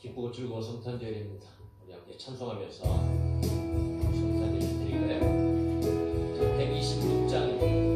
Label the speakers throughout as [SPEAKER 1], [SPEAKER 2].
[SPEAKER 1] 기쁘고 즐거운 성탄절입니다. 우리 함께 찬송하면서 성탄절 드릴까요? 자, 126장입니다.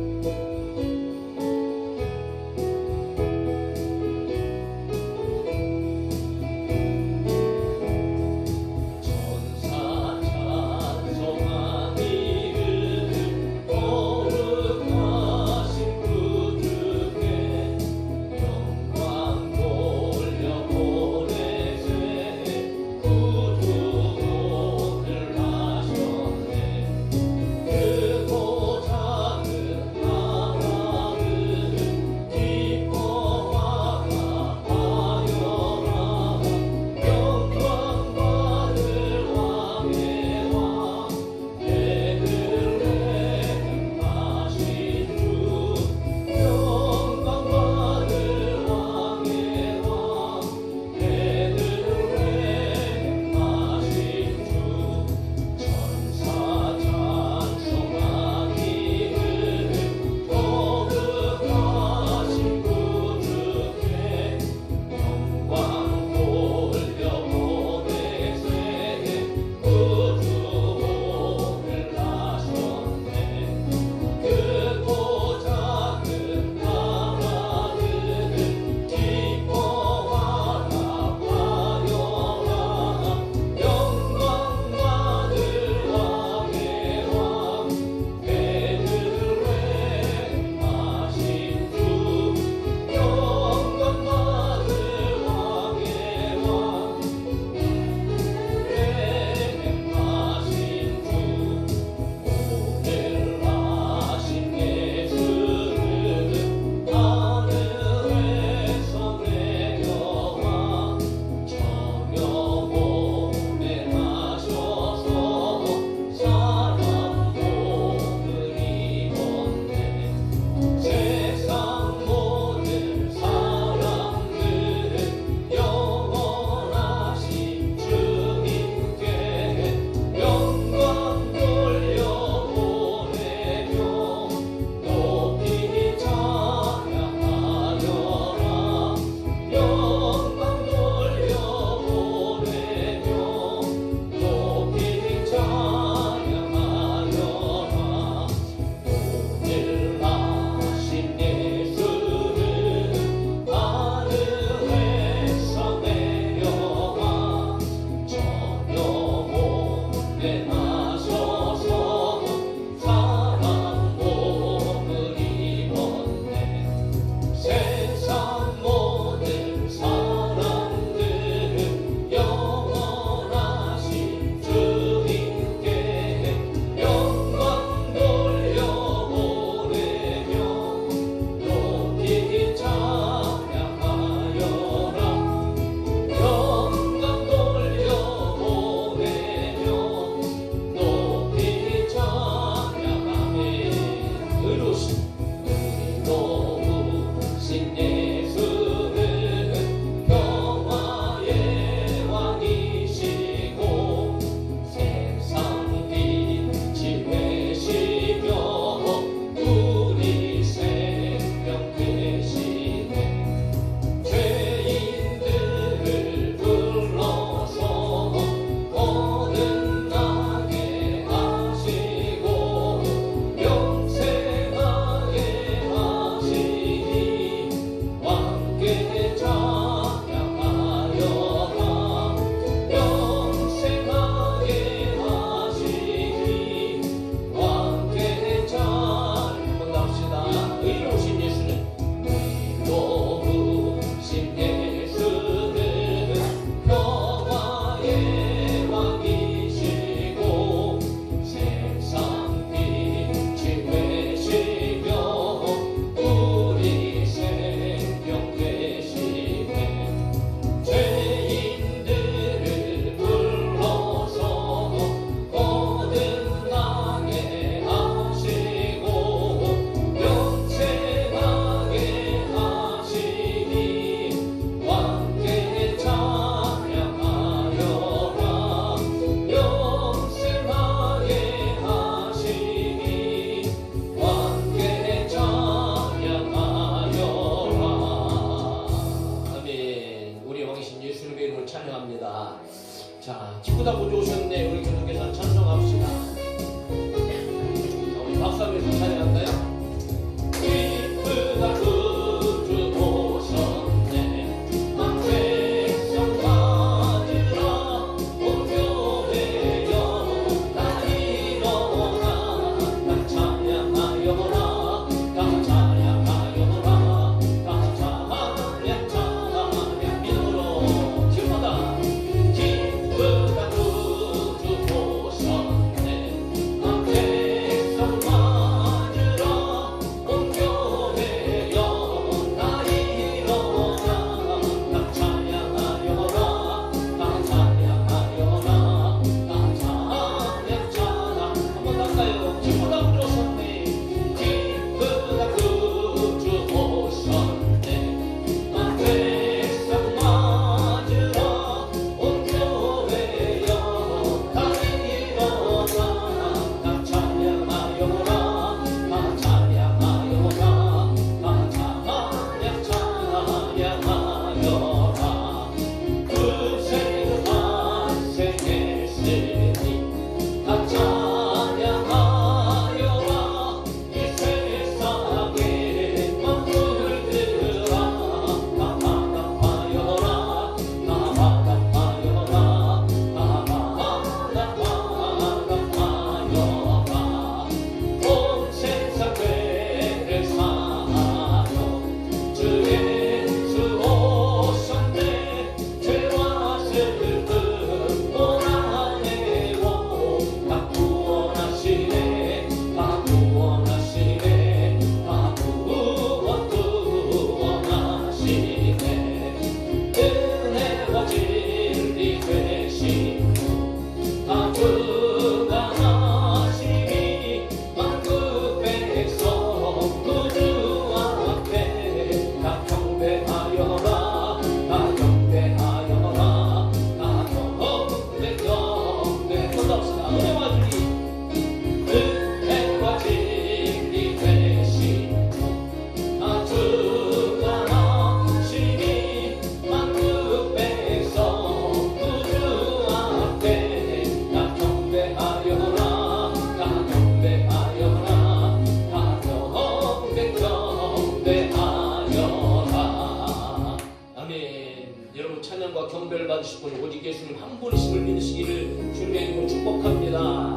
[SPEAKER 1] 구원받으실 분 오직 예수님 한 분이심을 믿으시기를 주님의 이름으로 축복합니다.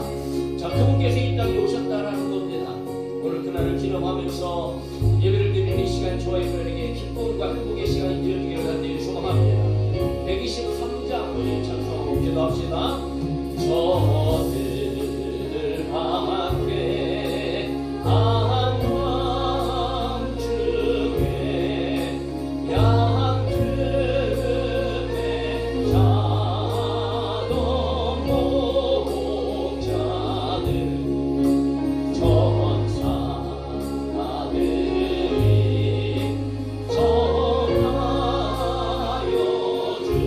[SPEAKER 1] 자, 그분께서 이 땅에 오셨다라는 겁니다. 오늘 그날을 기념하면서 예배를 드리는 이 시간 저와 여러분에게 기쁨과 행복의 시간이 되어주기를 간절히 소망합니다. 123장 우리 찬송하고 기도합시다. 저들 밖에 한밤중에 양들의 자동 목자들 천사들이 전하여 주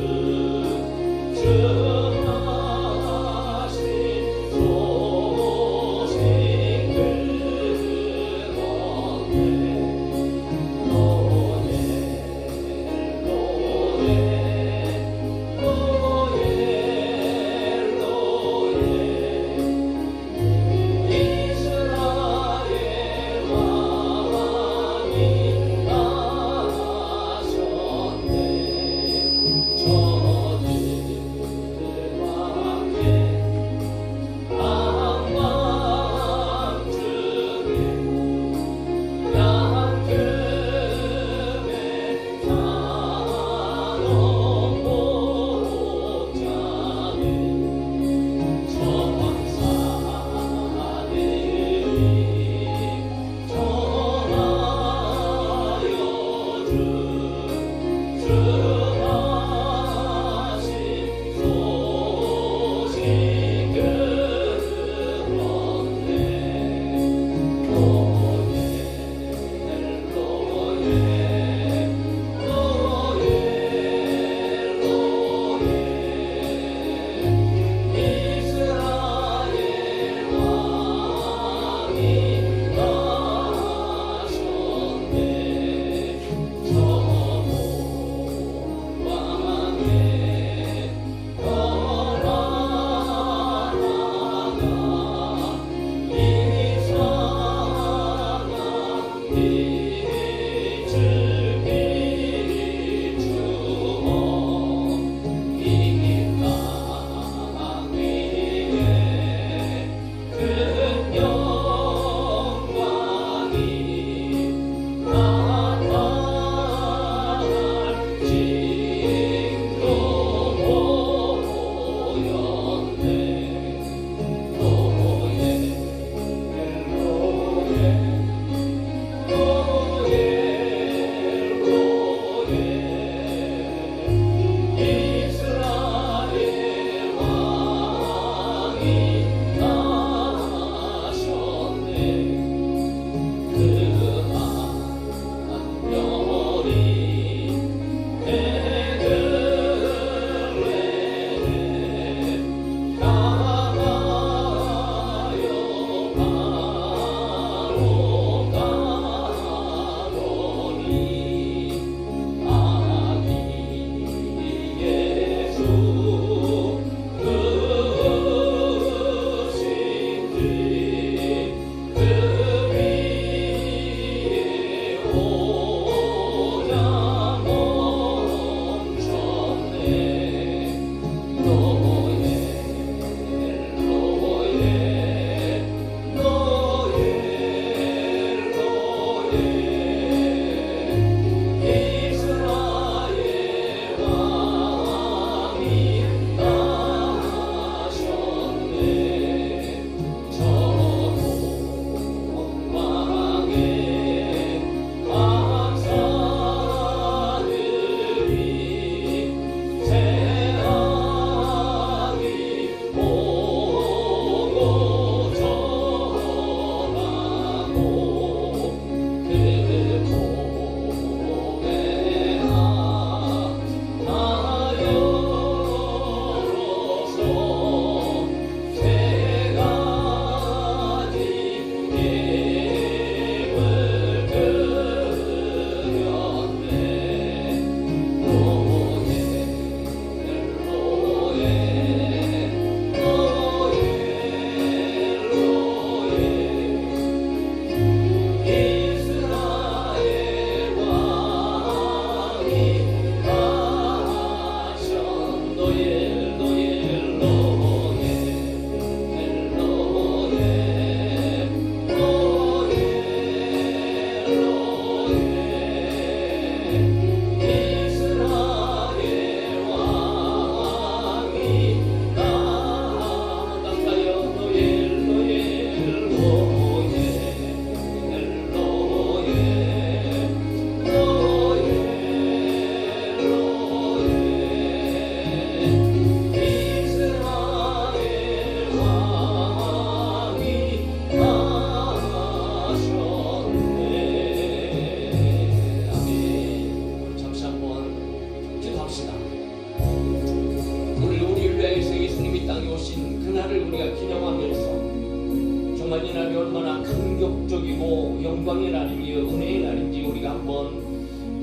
[SPEAKER 1] 얼마나 감격적이고 영광의 날이며 은혜의 날인지 우리가 한번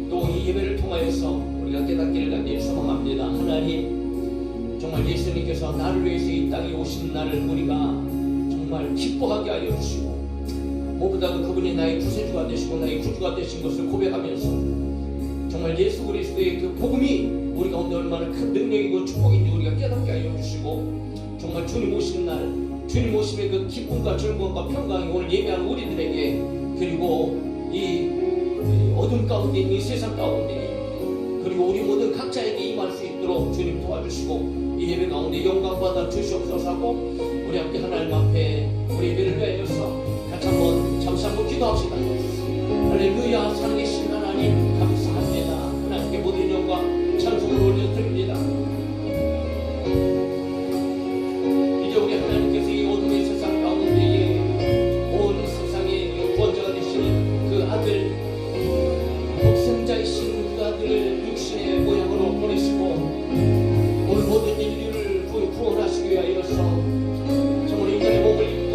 [SPEAKER 1] 또 이 예배를 통하여서 우리가 깨닫기를 간절히 소망합니다. 하나님, 정말 예수님께서 나를 위해서 이 땅에 오신 날을 우리가 정말 기뻐하게 하여 주시고, 무엇보다도 그분이 나의 구세주가 되시고 나의 구주가 되신 것을 고백하면서 정말 예수 그리스도의 그 복음이 우리 가운데 얼마나 큰 능력이고 축복인지 우리가 깨닫게 하여 주시고, 정말 주님 오시는 날, 주님 오심의 그 기쁨과 즐거움과 평강이 오늘 예배하는 우리들에게, 그리고 이 어둠 가운데 있는 이 세상 가운데, 그리고 우리 모든 각자에게 임할 수 있도록 주님 도와주시고 이 예배 가운데 영광 받아 주시옵소서 하고, 우리 함께 하나님 앞에 우리 예배를 위하여서 같이 한번 잠시 한번 기도합시다. 할렐루야. 살아계신 하나님 감사합니다. 하나님께 모든 영광 찬송을 올려드립니다. 이제 우리 하나님께서 이 어둠의 세상 가운데에 온 세상의 구원자가 되시는 그 아들, 독생자이신 그 아들을 육신의 모양으로 보내시고 오늘 모든 인류를 구원하시기 위하여서 정말 인간의 몸을 입고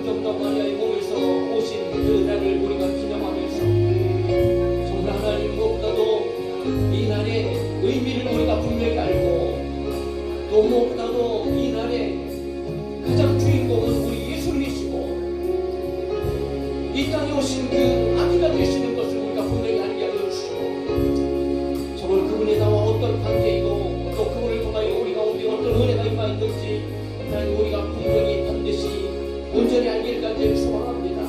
[SPEAKER 1] 동정과 마리아의 몸에서 오신 그 날을 우리가 기념하면서 정말 하나님 무엇보다도 이 날의 의미를 우리가 분명히 알고, 또 무엇보다도 이 날의 가장 주인공은 우리 예수님이시고 이 땅에 오신 그 아기가 되시는 것을 우리가 분명히 알게 하여 주시고, 정말 그분이 나와 어떤 관계이고 또 그분을 통하여 우리가 어떤 은혜가 임하였는지 하나님 우리가 분명히 반드시 온전히 알기를 간절히 소망합니다.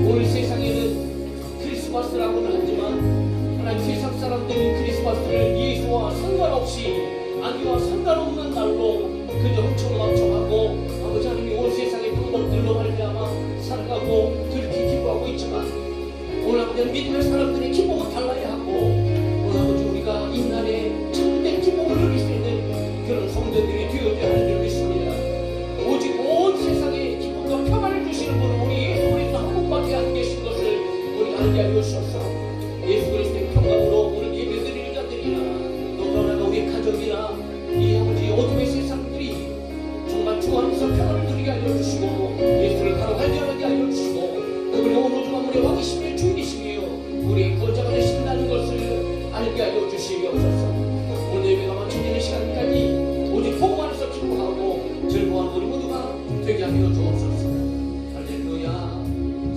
[SPEAKER 1] 오늘 세상에는 크리스마스라고는 하지만 하나님 세상 사람들은 크리스마스를 예수와 상관없이, 아기와 상관없는 날로 그저 흥청망청하고 아버지 하나님이 온 세상의 방법들로 말미암아 살아가고 그렇게 기뻐하고 있지만, 오늘 아버지 믿음의 사람들의 기쁨은 달라야 하고, 오늘 아버지 우리가 이 날에 참된 기쁨을 누릴 수 있는 그런 성도들이 되어야 할 줄 믿습니다. 오직 온 세상에 기쁨과 평안을 주시는 분은 우리 예수 그리스도 한 분밖에 안 계신 것을 우리가 알게 하여 주셔서 예수 그리스도의 평강으로 오늘 예배드리는 자들이나 또 떠나가 우리 가족이나 이 아버지 어둠의 세상들이 정말 주 안에서 평안을 누리게 하여 주시고 예수를 바로 발견하게 하여 주시고, 그분이 온 우주 만물의 왕이시며 주인이시며 우리의 구원자가 되신다는 것을 알게 하여 주시옵소서. 오늘 예배가 마쳐지는 시간까지 오직 복음 안에서 기뻐하고 즐거워하는 우리 모두가 되게 하여 주옵소서. 할렐루야.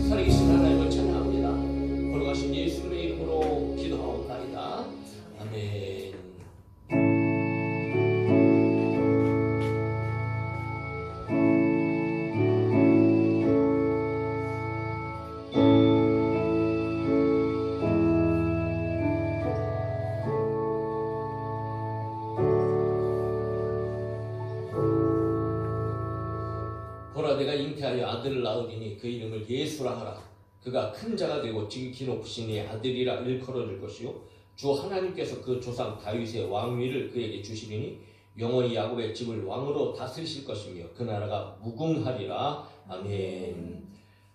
[SPEAKER 1] 살아계신 하나님을 찬양합니다. 걸어가신 예수님의 이름으로 기도하옵나이다. 아멘. 보라, 내가 잉태하여 아들을 낳으리니 그 이름을 예수라 하라. 그가 큰 자가 되고 지극히 높으시니 아들이라 일컬어질 것이요 주 하나님께서 그 조상 다윗의 왕위를 그에게 주시리니 영원히 야곱의 집을 왕으로 다스리실 것이며 그 나라가 무궁하리라. 아멘.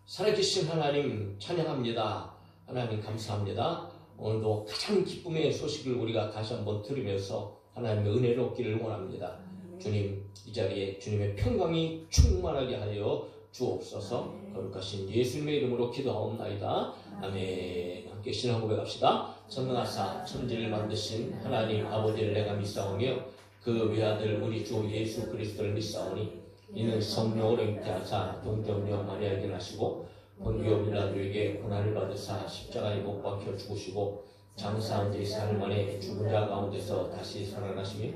[SPEAKER 1] 살아계신 하나님 찬양합니다. 하나님 감사합니다. 오늘도 가장 기쁨의 소식을 우리가 다시 한번 들으면서 하나님의 은혜를 얻기를 원합니다. 주님, 이 자리에 주님의 평강이 충만하게 하여 주옵소서. 거룩하신 예수님의 이름으로 기도하옵나이다. 아멘. 함께 신앙 고백합시다. 전능하사 천지를 만드신 하나님 아버지를 내가 믿사오며 그 외아들 우리 주 예수 그리스도를 믿사오니 이는 성령으로 잉태하사 동정녀 마리아에게 나시고 본디오 빌라도에게 고난을 받으사 십자가에 못 박혀 죽으시고 장사한 지 4일 만에 죽은 자 가운데서 다시 살아나시며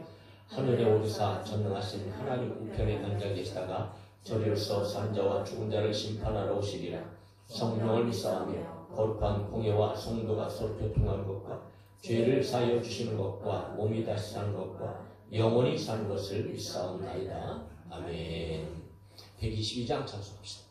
[SPEAKER 1] 하늘에 오르사 전능하신 하나님 우편에 앉아 계시다가 저리로서 산 자와 죽은 자를 심판하러 오시리라. 성령을 믿사오며 거룩한 공예와 성도가 서로 교통하는 것과 죄를 사하여 주시는 것과 몸이 다시 사는 것과 영원히 사는 것을 믿사옵나이다. 아멘. 122장 찬송합시다.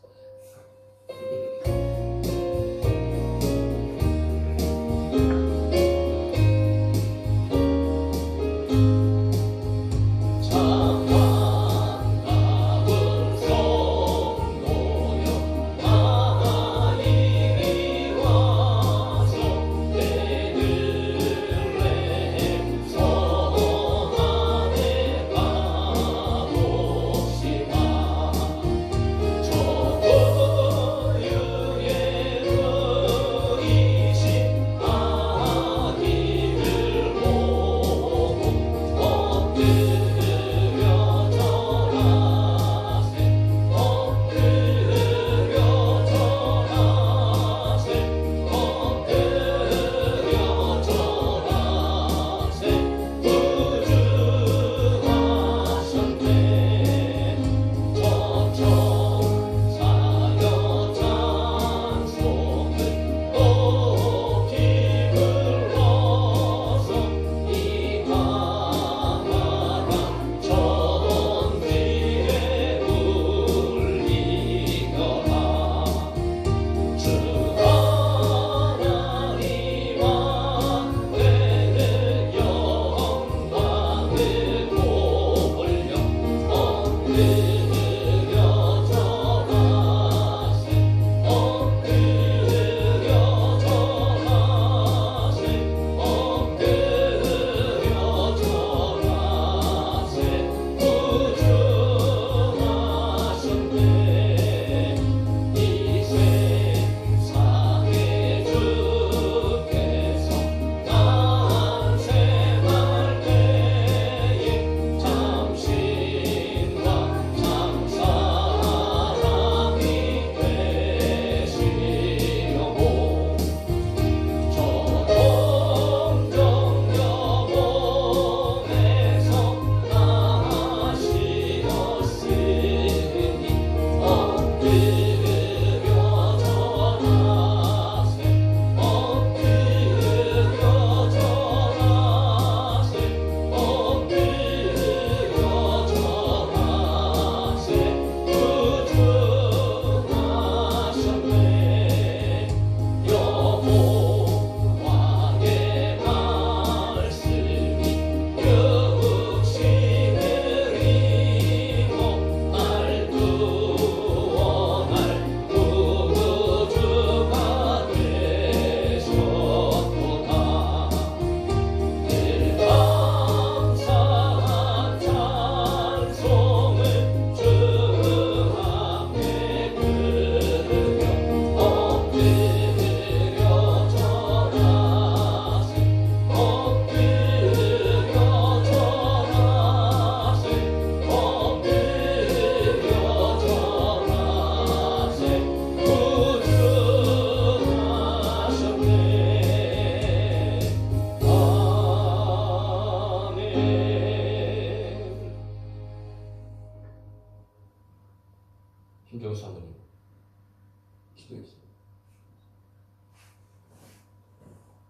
[SPEAKER 1] 기도했습니다.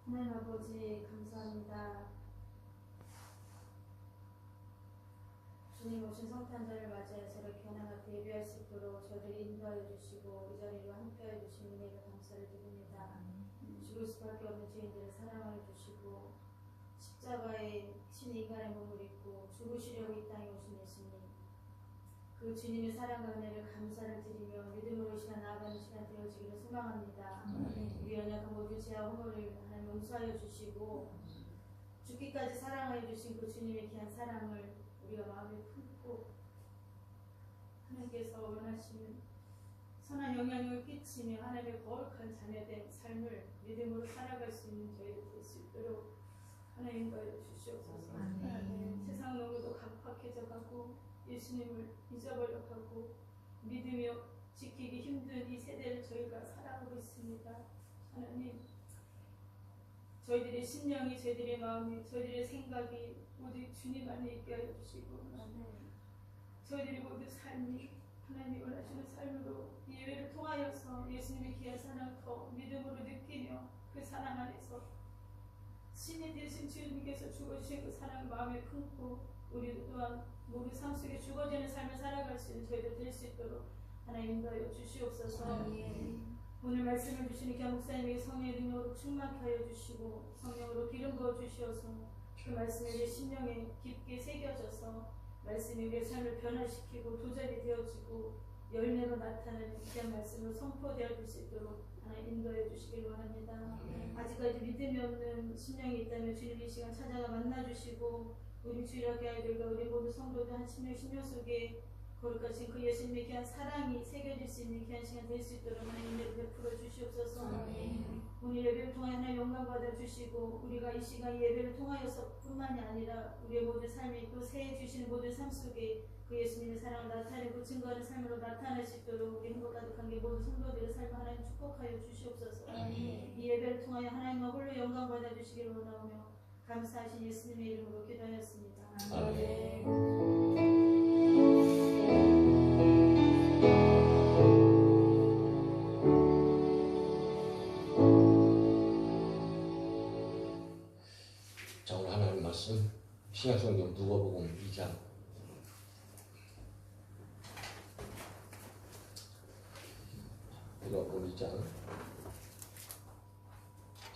[SPEAKER 2] 하나님 아버지 감사합니다. 주님 오신 성탄절을 맞이해서 이렇게 하나님 앞에 예배할 수 있도록 저희를 인도하여 주시고 이 자리로 함께하여 주신 은혜에 감사를 드립니다. 죽을 수밖에 없는 죄인들을 사랑하여 주시고 십자가에 신 인간의 몸을 입고 죽으시려고 이 땅에 오신 예수님, 그 주님의 사랑과 은혜를 감사를 드리며 믿음으로 이 시간 나아가는 시간 되어지기를 소망합니다. 우리 연약한 모든 죄와 허물을 하나님 용서하여 주시고 죽기까지 사랑하여 주신 그 주님의 귀한 사랑을 우리가 마음에 품고 하나님께서 원하시는 선한 영향력을 끼치며 하나님의 거룩한 자녀된 삶을 믿음으로 살아갈 수 있는 저희들 될 수 있도록 하나님 인도하여 주시옵소서. 세상 너무도 각박해져 가고 예수님을 잊어버려가고 믿으며 지키기 힘든 이 세대를 저희가 살아가고 있습니다. 하나님, 저희들의 심령이, 저희들의 마음이, 저희들의 생각이 모두 주님 안에 있게 하여 주시고 저희들의 모든 삶이 하나님이 원하시는 삶으로 예배를 통하여서 예수님의 귀한 사랑을 더 믿음으로 느끼며 그 사랑 안에서 신이 되신 주님께서 죽어주신 그 사랑을 마음에 품고 우리 또한 모든 삶 속에 죽어지는 삶을 살아갈 수 있는 저희들 될 수 있도록 하나님 인도하여 주시옵소서. 오늘 말씀을 주시는 귀한 목사님에게 성령의 능력으로 충만케 하여 주시고 성령으로 기름 부어 주시어서 그 말씀이 우리의 심령에 깊게 새겨져서 말씀이 우리의 삶을 변화시키고 도전이 되어지고 열매로 나타나는 귀한 말씀으로 선포되어질 수 있도록 하나님 인도해 주시길 원합니다. 아직까지 믿음이 없는 심령이 있다면 주님 이 시간 찾아가 만나주시고 우리 주일학교 아이들과 우리 모두 성도들 한 심령 속에 거룩하신 그 예수님의 귀한 사랑이 새겨질 수 있는 귀한 시간 될 수 있도록 하나님 은혜를 베풀어 주시옵소서. 오늘 예배를 통하여 하나님 영광 받아 주시고 우리가 이 시간 예배를 통하여서 뿐만이 아니라 우리의 모든 삶이 또 새해 주시는 모든 삶 속에 그 예수님의 사랑을 나타내고 증거하는 삶으로 나타낼 수 있도록 우리 행복 가득한 게 모든 성도들의 삶을 하나님 축복하여 주시옵소서. 이 예배를 통하여 하나님과 홀로 영광 받아 주시기를 원하오며 감사하신 예수님의 이름으로 기도하였습니다. 아멘.
[SPEAKER 1] 자, 오늘 하나님 말씀 신약성경 누가복음 2장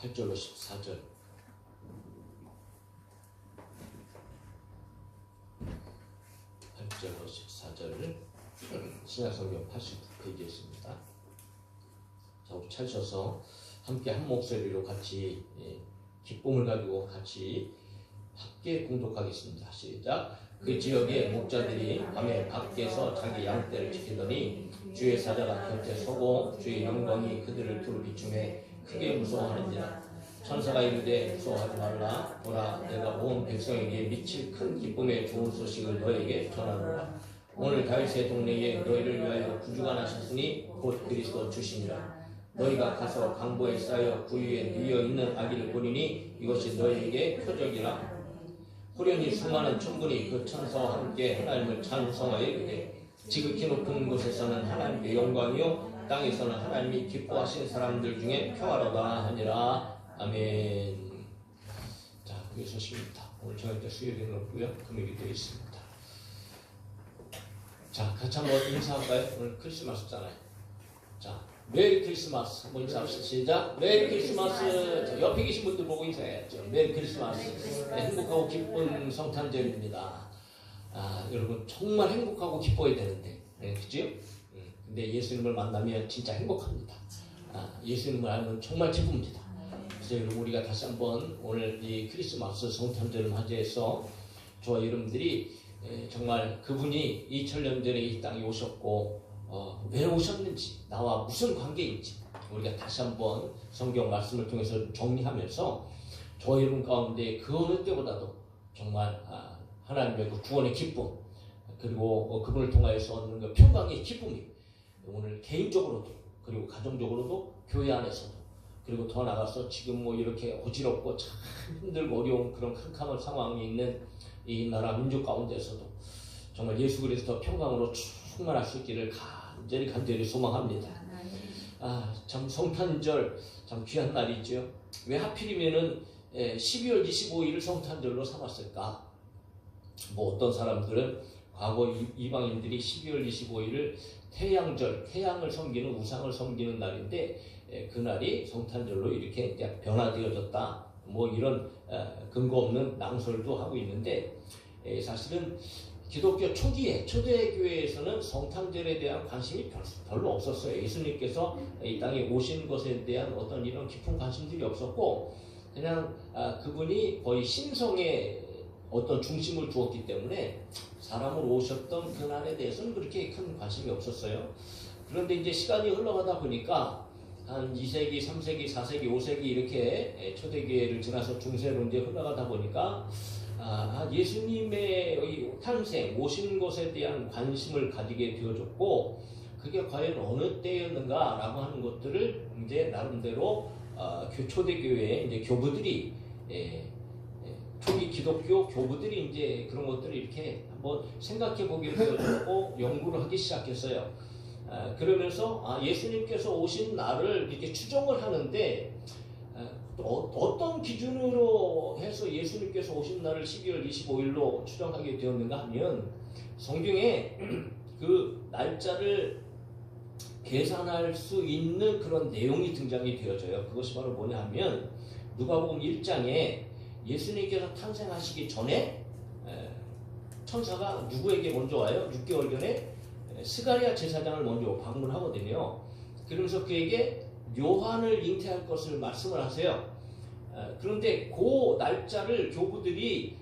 [SPEAKER 1] 8절로 14절 8절로 14절을 신약성경 89페이지에 자, 우리 찾으셔서 함께 한 목소리로 같이 기쁨을 가지고 같이 함께 공독하겠습니다. 시작. 그 지역의 목자들이 밤에 밖에서 자기 양떼를 지키더니 주의 사자가 곁에 서고 주의 영광이 그들을 두루 비추매 크게 무서워하는지라. 천사가 이르되 무서워하지 말라. 보라, 내가 온 백성에게 미칠 큰 기쁨의 좋은 소식을 너에게 전하노라. 오늘 다윗의 동네에 너희를 위하여 구주가 나셨으니 곧 그리스도 주시니라. 너희가 가서 강보에 쌓여 구유에 누워 있는 아기를 보리니 이것이 너희에게 표적이라. 호련히 수많은 천군이 그 천사와 함께 하나님을 찬송하여 이르되 지극히 높은 곳에서는 하나님의 영광이요 땅에서는 하나님이 기뻐하신 사람들 중에 평화로다 하니라. 아멘. 자, 그게 소식입니다. 오늘 저녁 때 수요일은 없고요, 금요일이 되어 있습니다. 자, 같이 한번 인사할까요? 오늘 크리스마스잖아요. 자, 메리 크리스마스 한번 인사합시다. 시작. 메리 크리스마스. 자, 옆에 계신 분들 보고 인사해야죠. 메리 크리스마스. 네, 행복하고 기쁜 성탄절입니다. 아, 여러분 정말 행복하고 기뻐야 되는데, 네, 그죠? 근데 예수님을 만나면 진짜 행복합니다. 아, 예수님을 알면 정말 기쁩니다. 그래서 우리가 다시 한번 오늘 이 크리스마스 성탄절을 맞이해서 저와 여러분들이 정말 그분이 2000년 전에 이 땅에 오셨고 왜 오셨는지, 나와 무슨 관계인지 우리가 다시 한번 성경 말씀을 통해서 정리하면서 저와 여러분 가운데 그 어느 때보다도 정말 하나님의 그 구원의 기쁨, 그리고 그분을 통하여서 얻는 그 평강의 기쁨이 오늘 개인적으로도 그리고 가정적으로도 교회 안에서도 그리고 더 나가서 지금 뭐 이렇게 어지럽고 참 힘들고 어려운 그런 캄캄한 상황이 있는 이 나라 민족 가운데서도 정말 예수 그리스도 평강으로 충만할 수 있기를 간절히 소망합니다. 참 성탄절 참 귀한 날이죠. 왜 하필이면은 12월 25일을 성탄절로 삼았을까? 뭐 어떤 사람들은 과거 이방인들이 12월 25일을 태양절, 태양을 섬기는 우상을 섬기는 날인데 그날이 성탄절로 이렇게 이제 변화되어졌다. 뭐 이런 근거 없는 낭설도 하고 있는데 사실은 기독교 초기에 초대교회에서는 성탄절에 대한 관심이 별로 없었어요. 예수님께서 이 땅에 오신 것에 대한 어떤 이런 깊은 관심들이 없었고 그냥 그분이 거의 신성에 어떤 중심을 두었기 때문에 사람으로 오셨던 그날에 대해서는 그렇게 큰 관심이 없었어요. 그런데 이제 시간이 흘러가다 보니까 한 2세기, 3세기, 4세기, 5세기 이렇게 초대교회를 지나서 중세로 이제 흘러가다 보니까 예수님의 탄생, 오신 것에 대한 관심을 가지게 되어졌고 그게 과연 어느 때였는가라고 하는 것들을 이제 나름대로 초대교회의 이제 교부들이 초기 기독교 교부들이 이제 그런 것들을 이렇게 한번 생각해 보게 되어졌고 연구를 하기 시작했어요. 그러면서 예수님께서 오신 날을 이렇게 추정을 하는데 어떤 기준으로 해서 예수님께서 오신 날을 12월 25일로 추정하게 되었는가 하면 성경에 그 날짜를 계산할 수 있는 그런 내용이 등장이 되어져요. 그것이 바로 뭐냐 하면 누가복음 1장에 예수님께서 탄생하시기 전에 천사가 누구에게 먼저 와요? 6개월 전에 스가랴 제사장을 먼저 방문하거든요. 그러면서 그에게 요한을 잉태할 것을 말씀을 하세요. 그런데 그 날짜를 교부들이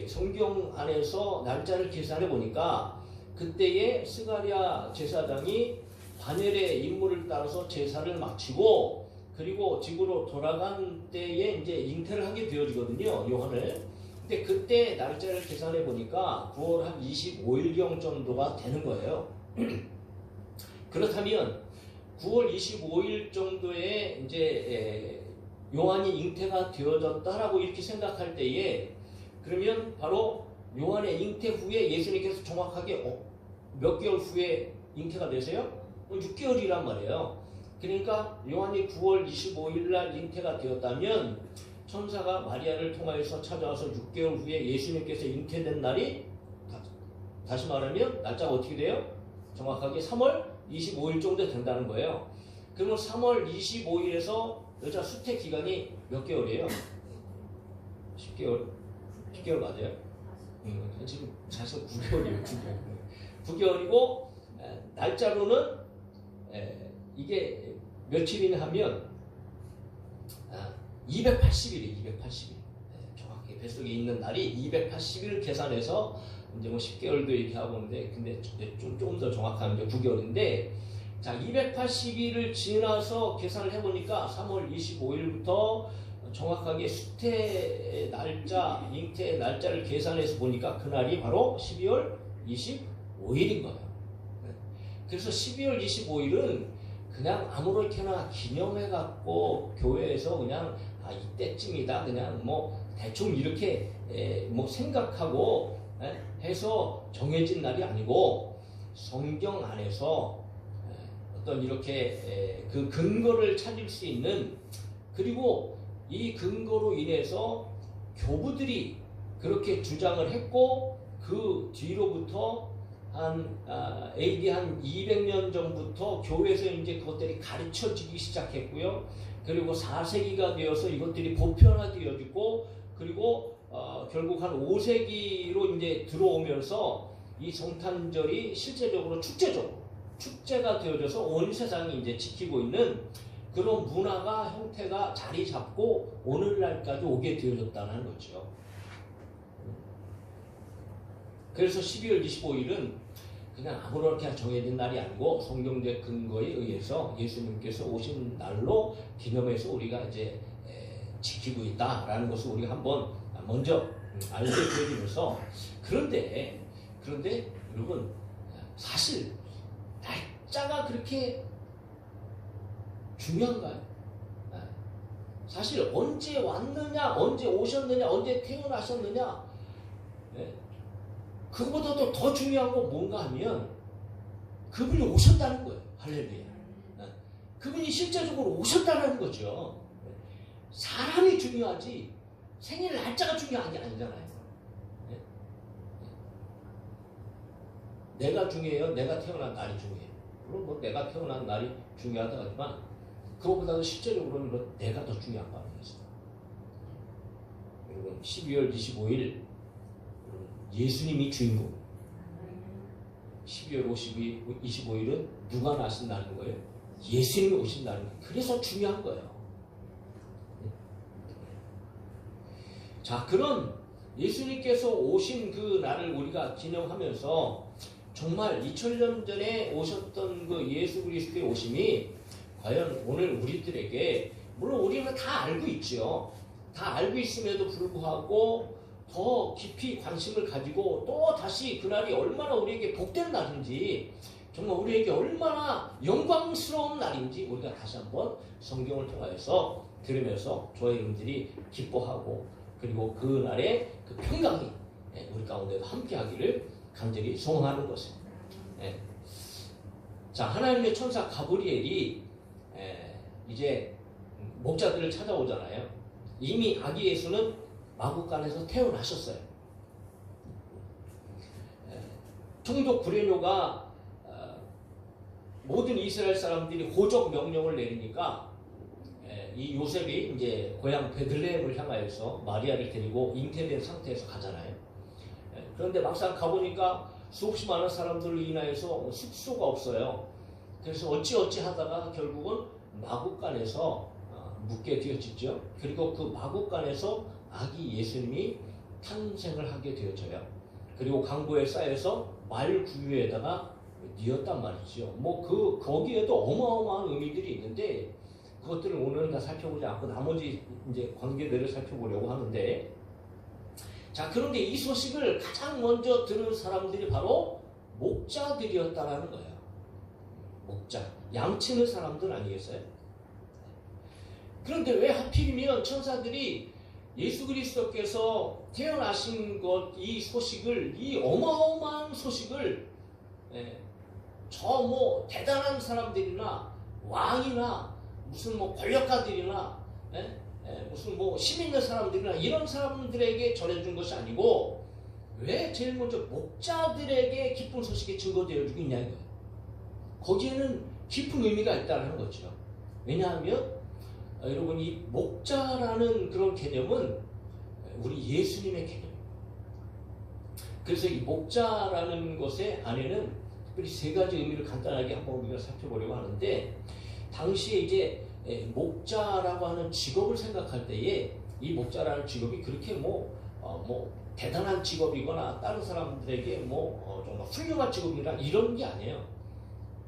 [SPEAKER 1] 성경 안에서 날짜를 계산해 보니까 그때에 스가랴 제사장이 다니엘의 임무를 따라서 제사를 마치고 그리고 지구로 돌아간 때에 이제 잉태를 하게 되어지거든요. 요한을. 근데 그때 날짜를 계산해 보니까 9월 한 25일경 정도가 되는 거예요. 그렇다면 9월 25일 정도에 이제 요한이 잉태가 되어졌다라고 이렇게 생각할 때에 그러면 바로 요한의 잉태 후에 예수님께서 정확하게 몇 개월 후에 잉태가 되세요? 6개월이란 말이에요. 그러니까 요한이 9월 25일 날 잉태가 되었다면 천사가 마리아를 통하여서 찾아와서 6개월 후에 예수님께서 잉태된 날이 다시 말하면 날짜가 어떻게 돼요? 정확하게 3월 25일 정도 된다는 거예요. 그러면 3월 25일에서 여자 수태 기간이 몇 개월이에요? 10개월? 10개월 맞아요? 지금 사실 9개월이에요. 9개월이고 날짜로는 이게 며칠이냐 하면 280일이에요. 280일. 정확히 뱃속에 있는 날이 280일 계산해서 이제 뭐 10개월도 이렇게 하고 있는데 근데 좀 더 정확하면 이제 9개월인데 자 280일을 지나서 계산을 해보니까 3월 25일부터 정확하게 수태 날짜, 잉태 날짜를 계산해서 보니까 그날이 바로 12월 25일인 거예요. 그래서 12월 25일은 그냥 아무렇게나 기념해갖고 교회에서 그냥 이때쯤이다 그냥 뭐 대충 이렇게 뭐 생각하고 해서 정해진 날이 아니고 성경 안에서 어떤 이렇게 그 근거를 찾을 수 있는 그리고 이 근거로 인해서 교부들이 그렇게 주장을 했고 그 뒤로부터 한 AD 한 200년 전부터 교회에서 이제 그것들이 가르쳐지기 시작했고요. 그리고 4세기가 되어서 이것들이 보편화되어지고 그리고 결국 한 5세기로 이제 들어오면서 이 성탄절이 실제적으로 축제가 되어져서 온 세상이 이제 지키고 있는 그런 문화가 형태가 자리 잡고 오늘날까지 오게 되어졌다는 거죠. 그래서 12월 25일은 그냥 아무렇게나 정해진 날이 아니고 성경적 근거에 의해서 예수님께서 오신 날로 기념해서 우리가 이제 지키고 있다라는 것을 우리가 한번 먼저 알게 되어지면서 그런데 여러분 사실 날짜가 그렇게 중요한가요? 사실 언제 왔느냐, 언제 오셨느냐, 언제 태어나셨느냐 그거보다도 더 중요한 건 뭔가 하면 그분이 오셨다는 거예요. 할렐루야. 그분이 실제적으로 오셨다는 거죠. 사람이 중요하지 생일 날짜가 중요한 게 아니잖아요. 네? 내가 중요해요? 내가 태어난 날이 중요해요? 물론 뭐 내가 태어난 날이 중요하다 하지만 그것보다도 실제적으로는 내가 더 중요한 거 아니겠어요? 여러분 12월 25일 예수님이 주인공. 12월 25일은 누가 나신 날인 거예요? 예수님이 오신 날인 거예요. 그래서 중요한 거예요. 자, 그런 예수님께서 오신 그 날을 우리가 기념하면서 정말 2000년 전에 오셨던 그 예수 그리스도의 오심이 과연 오늘 우리들에게, 물론 우리는 다 알고 있죠. 다 알고 있음에도 불구하고 더 깊이 관심을 가지고 또 다시 그날이 얼마나 우리에게 복된 날인지, 정말 우리에게 얼마나 영광스러운 날인지 우리가 다시 한번 성경을 통하여서 들으면서 저희 여러분들이 기뻐하고, 그리고 그날의 그 평강이 우리 가운데도 함께하기를 간절히 소원하는 것입니다. 자, 하나님의 천사 가브리엘이 이제 목자들을 찾아오잖아요. 이미 아기 예수는 마구간에서 태어나셨어요. 총독 구레뇨가 모든 이스라엘 사람들이 호적 명령을 내리니까 이 요셉이 이제 고향 베들레헴을 향하여서 마리아를 데리고 잉태된 상태에서 가잖아요. 그런데 막상 가보니까 수없이 많은 사람들을 인하여서 숙소가 없어요. 그래서 어찌어찌 하다가 결국은 마구간에서 묵게 되어지죠. 그리고 그 마구간에서 아기 예수님이 탄생을 하게 되어져요. 그리고 강보에 쌓여서 말 구유에다가 뉘었단 말이죠. 뭐 거기에도 어마어마한 의미들이 있는데 그것들을 오늘은 다 살펴보지 않고 나머지 이제 관계들을 살펴보려고 하는데, 자, 그런데 이 소식을 가장 먼저 들은 사람들이 바로 목자들이었다라는 거예요. 목자, 양치는 사람들 아니겠어요? 그런데 왜 하필이면 천사들이 예수 그리스도께서 태어나신 것, 이 소식을, 이 어마어마한 소식을 저 뭐 대단한 사람들이나 왕이나 무슨 뭐 권력가들이나 무슨 뭐 힘 있는 사람들이나 이런 사람들에게 전해준 것이 아니고 왜 제일 먼저 목자들에게 기쁜 소식이 증거되어주고 있냐는 거예요. 거기에는 깊은 의미가 있다는 거죠. 왜냐하면 여러분, 이 목자라는 그런 개념은 우리 예수님의 개념입니다. 그래서 이 목자라는 것의 안에는 특별히 세 가지 의미를 간단하게 한번 우리가 살펴보려고 하는데, 당시에 이제 목자라고 하는 직업을 생각할 때에 이 목자라는 직업이 그렇게 뭐 대단한 직업이거나 다른 사람들에게 정말 훌륭한 직업이라 이런 게 아니에요.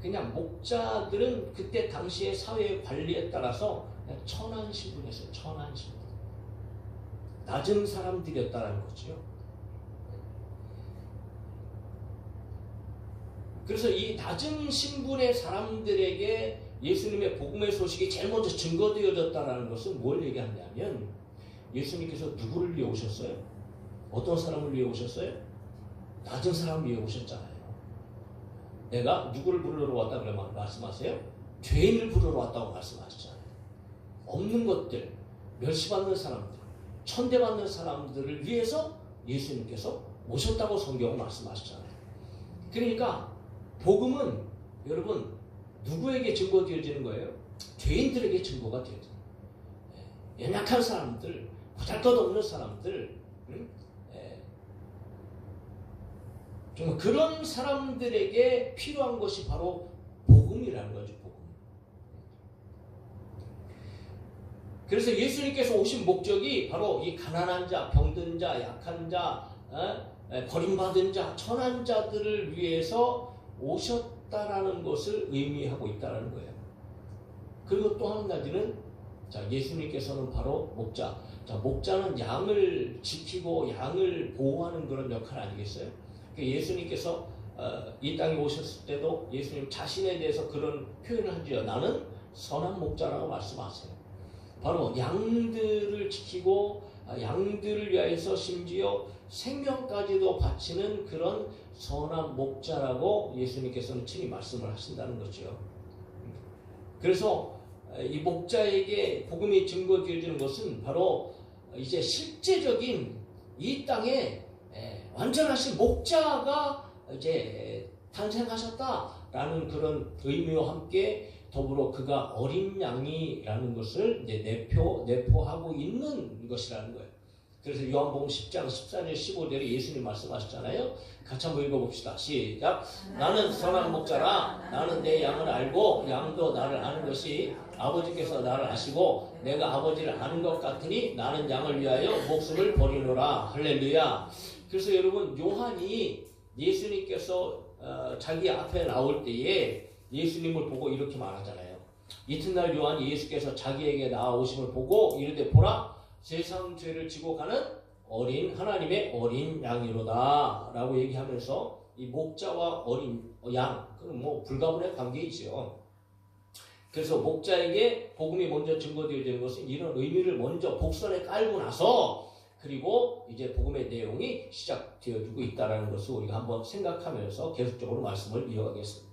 [SPEAKER 1] 그냥 목자들은 그때 당시의 사회 관리에 따라서 그냥 천한 신분이었어요. 천한 신분. 낮은 사람들이었다는 거죠. 그래서 이 낮은 신분의 사람들에게 예수님의 복음의 소식이 제일 먼저 증거되어졌다는 것은 뭘 얘기하냐면, 예수님께서 누구를 위해 오셨어요? 어떤 사람을 위해 오셨어요? 낮은 사람을 위해 오셨잖아요. 내가 누구를 부르러 왔다 그러면 말씀하세요? 죄인을 부르러 왔다고 말씀하셨잖아요. 없는 것들, 멸시받는 사람들, 천대받는 사람들을 위해서 예수님께서 오셨다고 성경은 말씀하셨잖아요. 그러니까 복음은 여러분 누구에게 증거되어지는 거예요? 죄인들에게 증거가 되어지는 거예요. 연약한 사람들, 보잘것없는 사람들, 정말 그런 사람들에게 필요한 것이 바로 복음이라는 거죠. 복음. 그래서 예수님께서 오신 목적이 바로 이 가난한 자, 병든 자, 약한 자, 버림받은 자, 천한 자들을 위해서 오셨다라는 것을 의미하고 있다는 거예요. 그리고 또 한 가지는, 자, 예수님께서는 바로 목자. 자, 목자는 양을 지키고 양을 보호하는 그런 역할 아니겠어요? 예수님께서 이 땅에 오셨을 때도 예수님 자신에 대해서 그런 표현을 하죠. 나는 선한 목자라고 말씀하세요. 바로 양들을 지키고 양들을 위하여서 심지어 생명까지도 바치는 그런 선한 목자라고 예수님께서는 친히 말씀을 하신다는 거죠. 그래서 이 목자에게 복음이 증거되어지는 것은 바로 이제 실제적인 이 땅에 완전하신 목자가 이제 탄생하셨다라는 그런 의미와 함께 더불어 그가 어린 양이라는 것을 이제 내포하고 있는 것이라는 거예요. 그래서 요한복음 10장 14절 15절에 예수님 말씀하셨잖아요. 같이 한번 읽어봅시다. 시작. 나는 선한 목자라. 나는 내 양을 알고 양도 나를 아는 것이 아버지께서 나를 아시고 내가 아버지를 아는 것 같으니 나는 양을 위하여 목숨을 버리노라. 할렐루야. 그래서 여러분 요한이 예수님께서 자기 앞에 나올 때에 예수님을 보고 이렇게 말하잖아요. 이튿날 요한이 예수께서 자기에게 나아오심을 보고 이르되 보라 세상 죄를 지고 가는 하나님의 어린 양이로다 라고 얘기하면서 이 목자와 어린 양 그건 뭐 불가분의 관계이죠. 그래서 목자에게 복음이 먼저 증거되어지는 것은 이런 의미를 먼저 복선에 깔고 나서 그리고 이제 복음의 내용이 시작되어지고 있다는 것을 우리가 한번 생각하면서 계속적으로 말씀을 이어가겠습니다.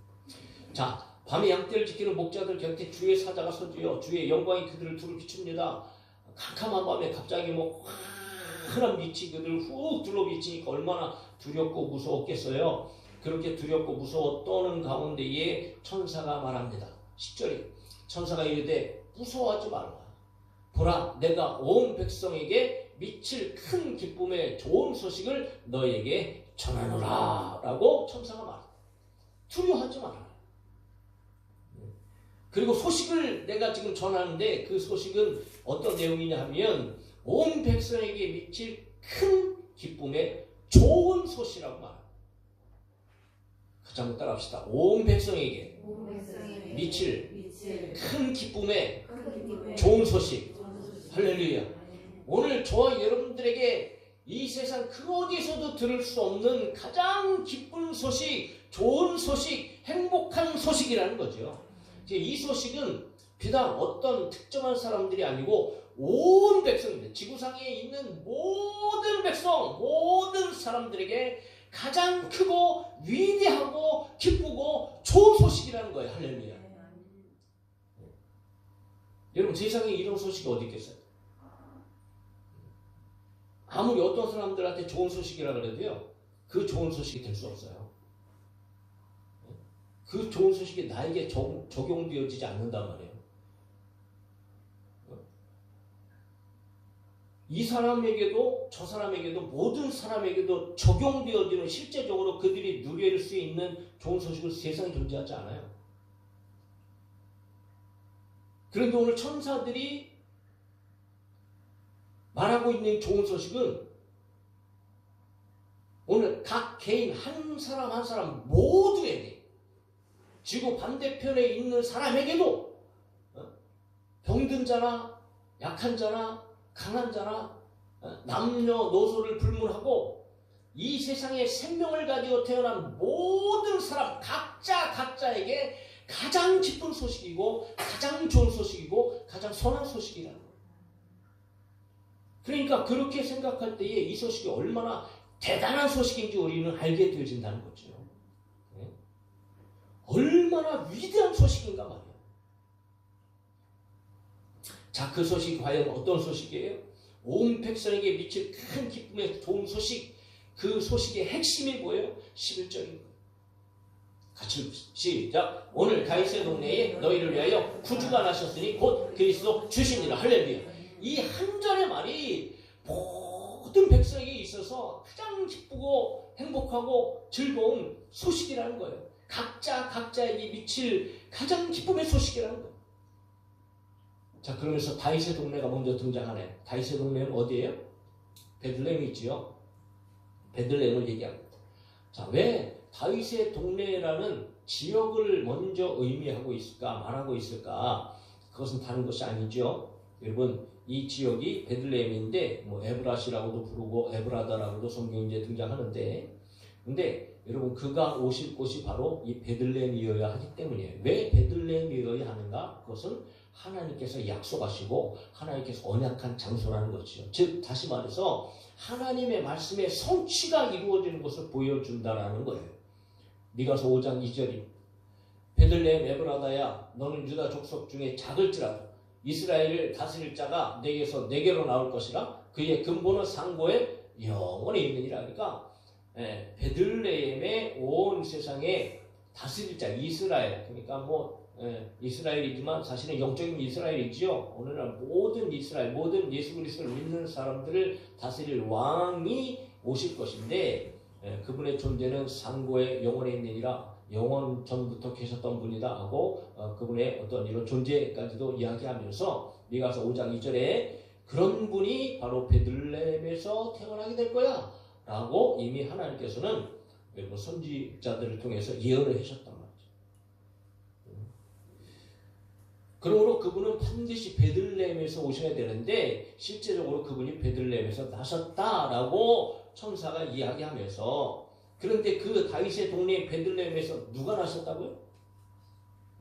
[SPEAKER 1] 자, 밤에 양떼를 지키는 목자들 곁에 주의 사자가 서지요 주의 영광이 그들을 두루 비춥니다. 캄캄한 밤에 갑자기 뭐 환한 빛이 그들을 훅 둘러 비치니까 얼마나 두렵고 무서웠겠어요. 그렇게 두렵고 무서워 떠는 가운데에 천사가 말합니다. 10절에 천사가 이르되 무서워하지 말라. 보라 내가 온 백성에게 미칠 큰 기쁨의 좋은 소식을 너에게 전하노라 라고 천사가 말합니다. 두려워하지 말아라. 그리고 소식을 내가 지금 전하는데 그 소식은 어떤 내용이냐 하면 온 백성에게 미칠 큰 기쁨의 좋은 소식이라고 말합니다. 같이 한번 따라합시다. 온 백성에게 미칠 큰 기쁨의 좋은 소식. 할렐루야. 오늘 저와 여러분들에게 이 세상 그 어디서도 들을 수 없는 가장 기쁜 소식, 좋은 소식, 행복한 소식이라는 거죠. 이 소식은 비단 어떤 특정한 사람들이 아니고 온 백성입니다. 지구상에 있는 모든 백성, 모든 사람들에게 가장 크고 위대하고 기쁘고 좋은 소식이라는 거예요. 할렐루야. 여러분 세상에 이런 소식이 어디 있겠어요? 아무리 어떤 사람들한테 좋은 소식이라 그래도요. 그 좋은 소식이 될 수 없어요. 그 좋은 소식이 나에게 적용되어지지 않는단 말이에요. 이 사람에게도 저 사람에게도 모든 사람에게도 적용되어지는 실제적으로 그들이 누릴 수 있는 좋은 소식은 세상에 존재하지 않아요. 그런데 오늘 천사들이 말하고 있는 좋은 소식은 오늘 각 개인 한 사람 한 사람 모두에게 지구 반대편에 있는 사람에게도 병든 자나 약한 자나 강한 자나 남녀노소를 불문하고 이 세상에 생명을 가지고 태어난 모든 사람 각자에게 가장 기쁜 소식이고 가장 좋은 소식이고 가장 선한 소식이라는 거예요. 그러니까 그렇게 생각할 때에 이 소식이 얼마나 대단한 소식인지 우리는 알게 되어진다는 거죠. 얼마나 위대한 소식인가 말이에요. 자, 그 소식이 과연 어떤 소식이에요? 온 백성에게 미칠 큰 기쁨의 좋은 소식. 그 소식의 핵심이 뭐예요? 11절인 거예요. 같이 시작. 오늘 다윗의 동네에 너희를 위하여 구주가 나셨으니 곧 그리스도 주시니라. 할렐루야. 이 한 절의 말이 모든 백성에게 있어서 가장 기쁘고 행복하고 즐거운 소식이라는 거예요. 각자에게 미칠 가장 기쁨의 소식이라는 거예요. 자, 그러면서 다윗의 동네가 먼저 등장하네. 다윗의 동네는 어디예요? 베들레헴이지요. 베들레헴을 얘기합니다. 자, 왜 다윗의 동네라는 지역을 먼저 의미하고 있을까, 말하고 있을까? 그것은 다른 것이 아니죠. 여러분, 이 지역이 베들레헴인데 뭐 에브라시라고도 부르고 에브라다라고도 성경에 이제 등장하는데, 근데 여러분 그가 오실 곳이 바로 이 베들레헴이어야 하기 때문이에요. 왜 베들레헴이어야 하는가? 그것은 하나님께서 약속하시고 하나님께서 언약한 장소라는 것이죠. 즉 다시 말해서 하나님의 말씀의 성취가 이루어지는 것을 보여준다라는 거예요. 미가서 5장 2절입니다. 베들레헴 에브라다야 너는 유다 족속 중에 작을지라도 이스라엘을 다스릴 자가 내게서 내게로 나올 것이라 그의 근본은 상고에 영원히 있느니라. 그러니까 베들레헴의 온 세상에 다스릴 자 이스라엘, 그러니까 뭐 이스라엘이지만 사실은 영적인 이스라엘이지요. 오늘날 모든 이스라엘, 모든 예수 그리스도를 믿는 사람들을 다스릴 왕이 오실 것인데 그분의 존재는 상고에 영원히 있느니라. 영원 전부터 계셨던 분이다 하고 그분의 어떤 이런 존재까지도 이야기하면서 미가서 5장 2절에 그런 분이 바로 베들레헴에서 태어나게 될 거야 라고 이미 하나님께서는 선지자들을 통해서 예언을 하셨단 말이죠. 그러므로 그분은 반드시 베들레헴에서 오셔야 되는데 실제적으로 그분이 베들레헴에서 나셨다라고 천사가 이야기하면서 그런데 그 다윗의 동네 베들레헴에서 누가 나셨다고요?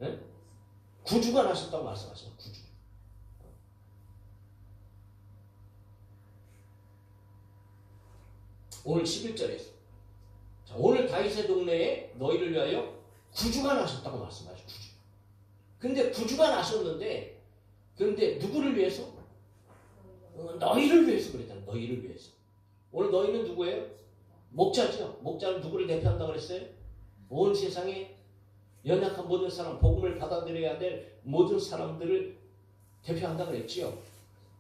[SPEAKER 1] 네? 구주가 나셨다고 말씀하셔요. 구주. 오늘 11절에서 자, 오늘 다윗의 동네에 너희를 위하여 구주가 나셨다고 말씀하죠. 구주. 근데 구주가 나셨는데 그런데 누구를 위해서? 너희를 위해서 그랬잖아. 너희를 위해서. 오늘 너희는 누구예요? 목자죠. 목자는 누구를 대표한다고 그랬어요? 온 세상에 연약한 모든 사람, 복음을 받아들여야 될 모든 사람들을 대표한다고 그랬지요.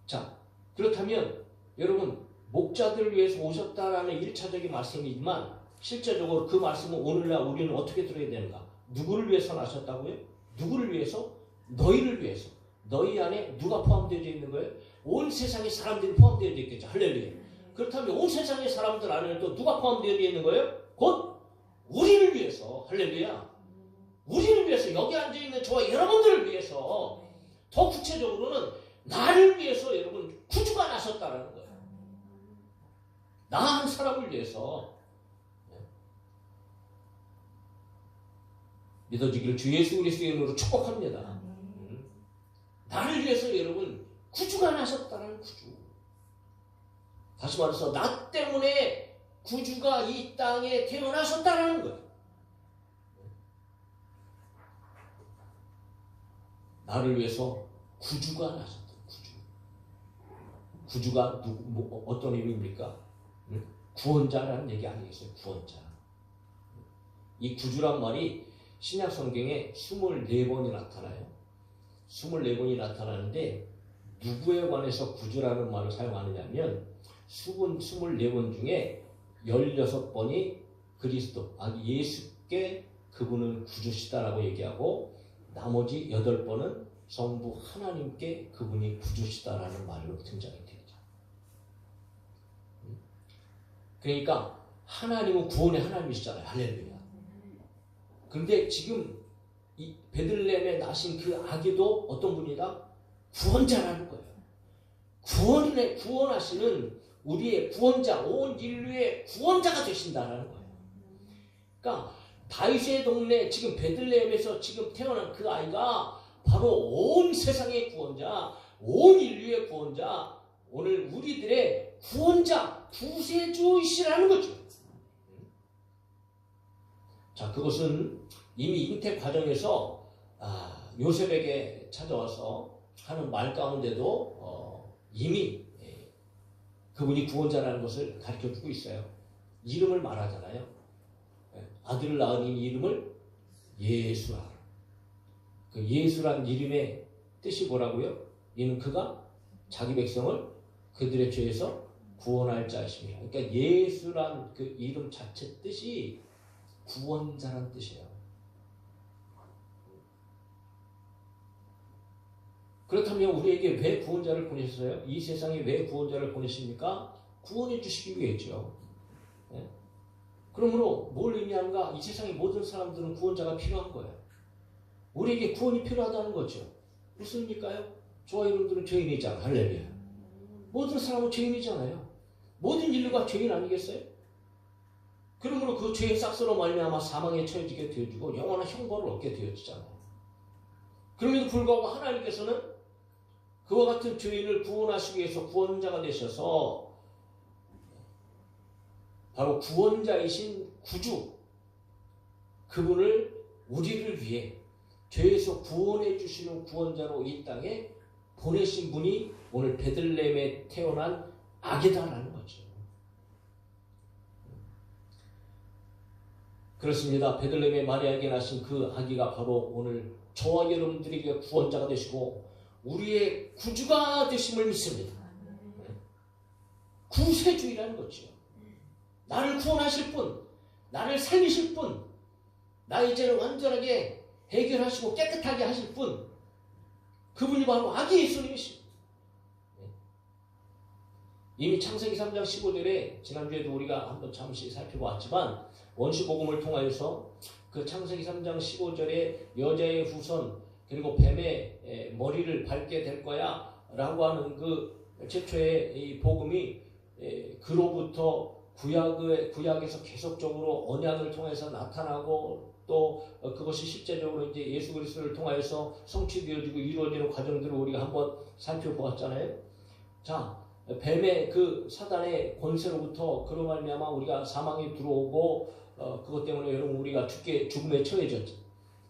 [SPEAKER 1] 자, 그렇다면 여러분 목자들을 위해서 오셨다라는 1차적인 말씀이지만 실제적으로 그 말씀은 오늘날 우리는 어떻게 들어야 되는가? 누구를 위해서 나셨다고요? 누구를 위해서? 너희를 위해서. 너희 안에 누가 포함되어 있는 거예요? 온 세상의 사람들이 포함되어 있겠죠. 할렐루야. 그렇다면 온 세상의 사람들 안에는 또 누가 포함되어 있는 거예요? 곧 우리를 위해서. 할렐루야. 우리를 위해서, 여기 앉아있는 저와 여러분들을 위해서, 더 구체적으로는 나를 위해서 여러분 구주가 나셨다는 거예요. 나 한 사람을 위해서. 믿어지기를 주 예수 그리스도의 이름으로 축복합니다. 나를 위해서 여러분 구주가 나셨다는 구주. 다시 말해서 나 때문에 구주가 이 땅에 태어나셨다는 거예요. 나를 위해서 구주가 나셨다. 구주. 구주가 어떤 의미입니까? 구원자라는 얘기 아니겠어요? 구원자. 이 구주란 말이 신약 성경에 24번이 나타나요. 24번이 나타나는데 누구에 관해서 구주라는 말을 사용하느냐면 24번 중에 16번이 그리스도, 예수께 그분은 구주시다라고 얘기하고 나머지 8번은 성부 하나님께 그분이 구주시다라는 말로 등장이 되죠. 그러니까 하나님은 구원의 하나님이시잖아요. 할렐루야. 그런데 지금 이 베들레헴에 나신 그 아기도 어떤 분이다? 구원자라는 거예요. 구원하시는 우리의 구원자, 온 인류의 구원자가 되신다라는 거예요. 그러니까 다윗의 동네 지금 베들레헴에서 지금 태어난 그 아이가 바로 온 세상의 구원자, 온 인류의 구원자, 오늘 우리들의 구원자, 구세주이시라는 거죠. 자, 그것은 이미 잉태 과정에서 요셉에게 찾아와서 하는 말 가운데도 이미 그분이 구원자라는 것을 가르쳐주고 있어요. 이름을 말하잖아요. 아들을 낳은 이름을 예수라. 그 예수란 이름의 뜻이 뭐라고요? 이는 그가 자기 백성을 그들의 죄에서 구원할 자이십니다. 그러니까 예수란 그 이름 자체 뜻이 구원자란 뜻이에요. 그렇다면 우리에게 왜 구원자를 보내셨어요? 이 세상에 왜 구원자를 보내십니까? 구원해 주시기 위해죠. 네? 그러므로 뭘 의미하는가? 이 세상의 모든 사람들은 구원자가 필요한 거예요. 우리에게 구원이 필요하다는 거죠. 무슨 의미일까요? 저와 여러분들은 죄인이잖아요. 할렐루야. 모든 사람은 죄인이잖아요. 모든 인류가 죄인 아니겠어요? 그러므로 그 죄의 싹스로 말미암아 사망에 처해지게 되어지고 영원한 형벌을 얻게 되어지잖아요. 그럼에도 불구하고 하나님께서는 그와 같은 죄인을 구원하시기 위해서 구원자가 되셔서 바로 구원자이신 구주, 그분을 우리를 위해 죄에서 구원해 주시는 구원자로 이 땅에 보내신 분이 오늘 베들레헴에 태어난 아기다라는 거죠. 그렇습니다. 베들레헴에 마리아에게 나신 그 아기가 바로 오늘 저와 여러분들에게 구원자가 되시고 우리의 구주가 되심을 믿습니다. 구세주이라는 거죠. 나를 구원하실 분, 나를 살리실 분, 나의 죄를 완전하게 해결하시고 깨끗하게 하실 분, 그분이 바로 아기 예수님이십니다. 이미 창세기 3장 15절에 지난주에도 우리가 한번 잠시 살펴보았지만 원시복음을 통하여서 그 창세기 3장 15절에 여자의 후손 그리고 뱀의 머리를 밟게 될 거야 라고 하는 그 최초의 이 복음이 그로부터 구약에서 계속적으로 언약을 통해서 나타나고 또 그것이 실제적으로 이제 예수 그리스도를 통하여서 성취되어지고 이루어지는 과정들을 우리가 한번 살펴보았잖아요. 자, 뱀의 그 사단의 권세로부터 그로 말미암아 우리가 사망에 들어오고 그것 때문에 여러분 우리가 죽음에 처해졌죠.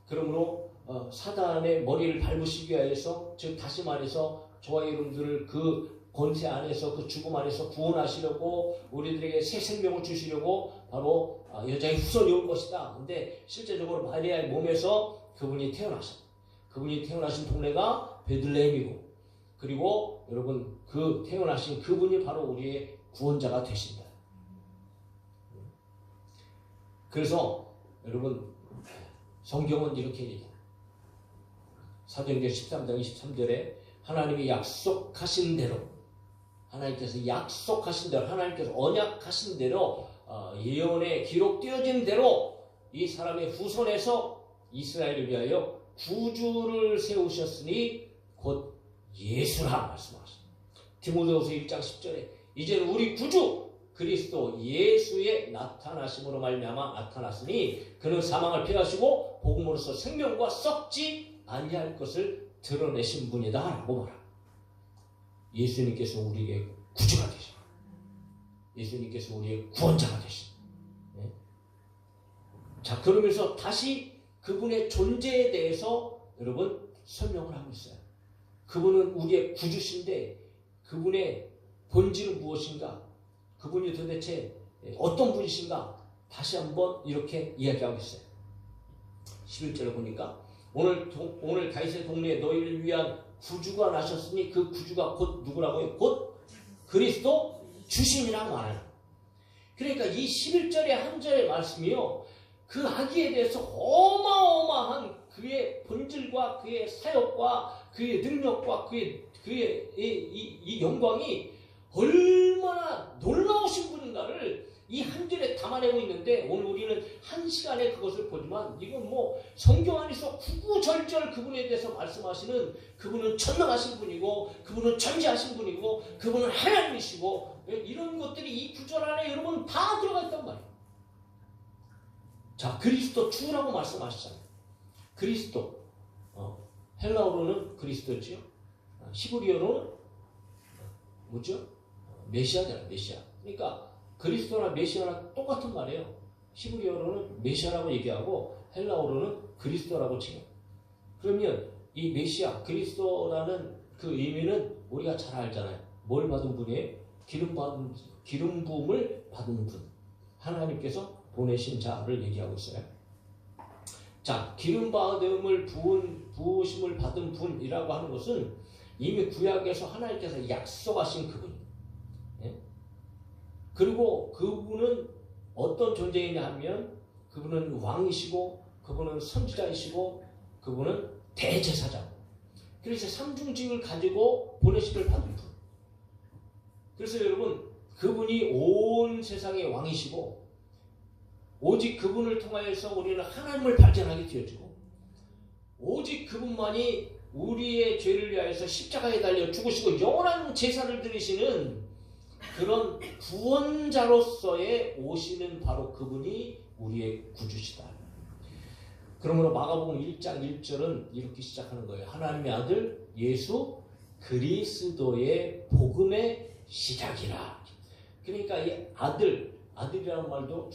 [SPEAKER 1] 그러므로 사단의 머리를 밟으시기 위해서 즉 다시 말해서 저와 여러분들을 그 권세 안에서 그 죽음 안에서 구원하시려고 우리들에게 새 생명을 주시려고 바로 여자의 후손이 올 것이다. 근데 실제적으로 마리아의 몸에서 그분이 태어나셨다. 그분이 태어나신 동네가 베들레헴이고 그리고 여러분 그 태어나신 그분이 바로 우리의 구원자가 되신다. 그래서 여러분 성경은 이렇게 얘기해요. 사도행전 13장 23절에 하나님이 약속하신 대로 하나님께서 약속하신 대로 하나님께서 언약하신 대로 예언에 기록되어진 대로 이 사람의 후손에서 이스라엘을 위하여 구주를 세우셨으니 곧 예수라 말씀하셨습니다. 디모데후서 1장 10절에 이제는 우리 구주 그리스도 예수의 나타나심으로 말미암아 나타났으니 그는 사망을 피하시고 복음으로서 생명과 썩지 아니할 것을 드러내신 분이다 라고 말합니다. 예수님께서 우리의 구주가 되십니다. 예수님께서 우리의 구원자가 되십니다. 네? 자, 그러면서 다시 그분의 존재에 대해서 여러분 설명을 하고 있어요. 그분은 우리의 구주신데 그분의 본질은 무엇인가? 그분이 도대체 어떤 분이신가? 다시 한번 이렇게 이야기하고 있어요. 11절을 보니까 오늘 다윗의 동네에 너희를 위한 구주가 나셨으니 그 구주가 곧 누구라고요? 곧 그리스도 주신이라고 말해요. 그러니까 이 11절의 한 절의 말씀이요. 그 아기에 대해서 어마어마한 그의 본질과 그의 사역과 그의 능력과 그의 이 영광이 얼마나 놀라우신 분인가를 이 한 절에 담아내고 있는데 오늘 우리는 한 시간에 그것을 보지만 이건 뭐 성경 안에서 구구절절 그분에 대해서 말씀하시는 그분은 전능하신 분이고 그분은 전지하신 분이고 그분은 하나님이시고 이런 것들이 이 구절 안에 여러분 다 들어가 있단 말이에요. 자, 그리스도 주라고 말씀하시잖아요. 그리스도 헬라어로는 그리스도지요. 히브리어로는 뭐죠? 메시아잖아요. 메시아. 그러니까 그리스도나 메시아나 똑같은 말이에요. 히브리어로는 메시아라고 얘기하고 헬라어로는 그리스도라고 치요. 그러면 이 메시아, 그리스도라는 그 의미는 우리가 잘 알잖아요. 뭘 받은 분이에요? 기름 부음을 받은 분. 하나님께서 보내신 자를 얘기하고 있어요. 자, 기름 받음을 부으심을 받은 분이라고 하는 것은 이미 구약에서 하나님께서 약속하신 그분. 그리고 그분은 어떤 존재이냐 하면 그분은 왕이시고 그분은 선지자이시고 그분은 대제사장. 그래서 삼중직을 가지고 보내심을 받은 분. 그래서 여러분 그분이 온 세상의 왕이시고 오직 그분을 통하여서 우리는 하나님을 발견하게 되어지고 오직 그분만이 우리의 죄를 위하여서 십자가에 달려 죽으시고 영원한 제사를 드리시는 그런 구원자로서의 오시는 바로 그분이 우리의 구주시다. 그러므로 마가복음 1장 1절은 이렇게 시작하는 거예요. 하나님의 아들 예수 그리스도의 복음의 시작이라. 그러니까 이 아들이라는 말도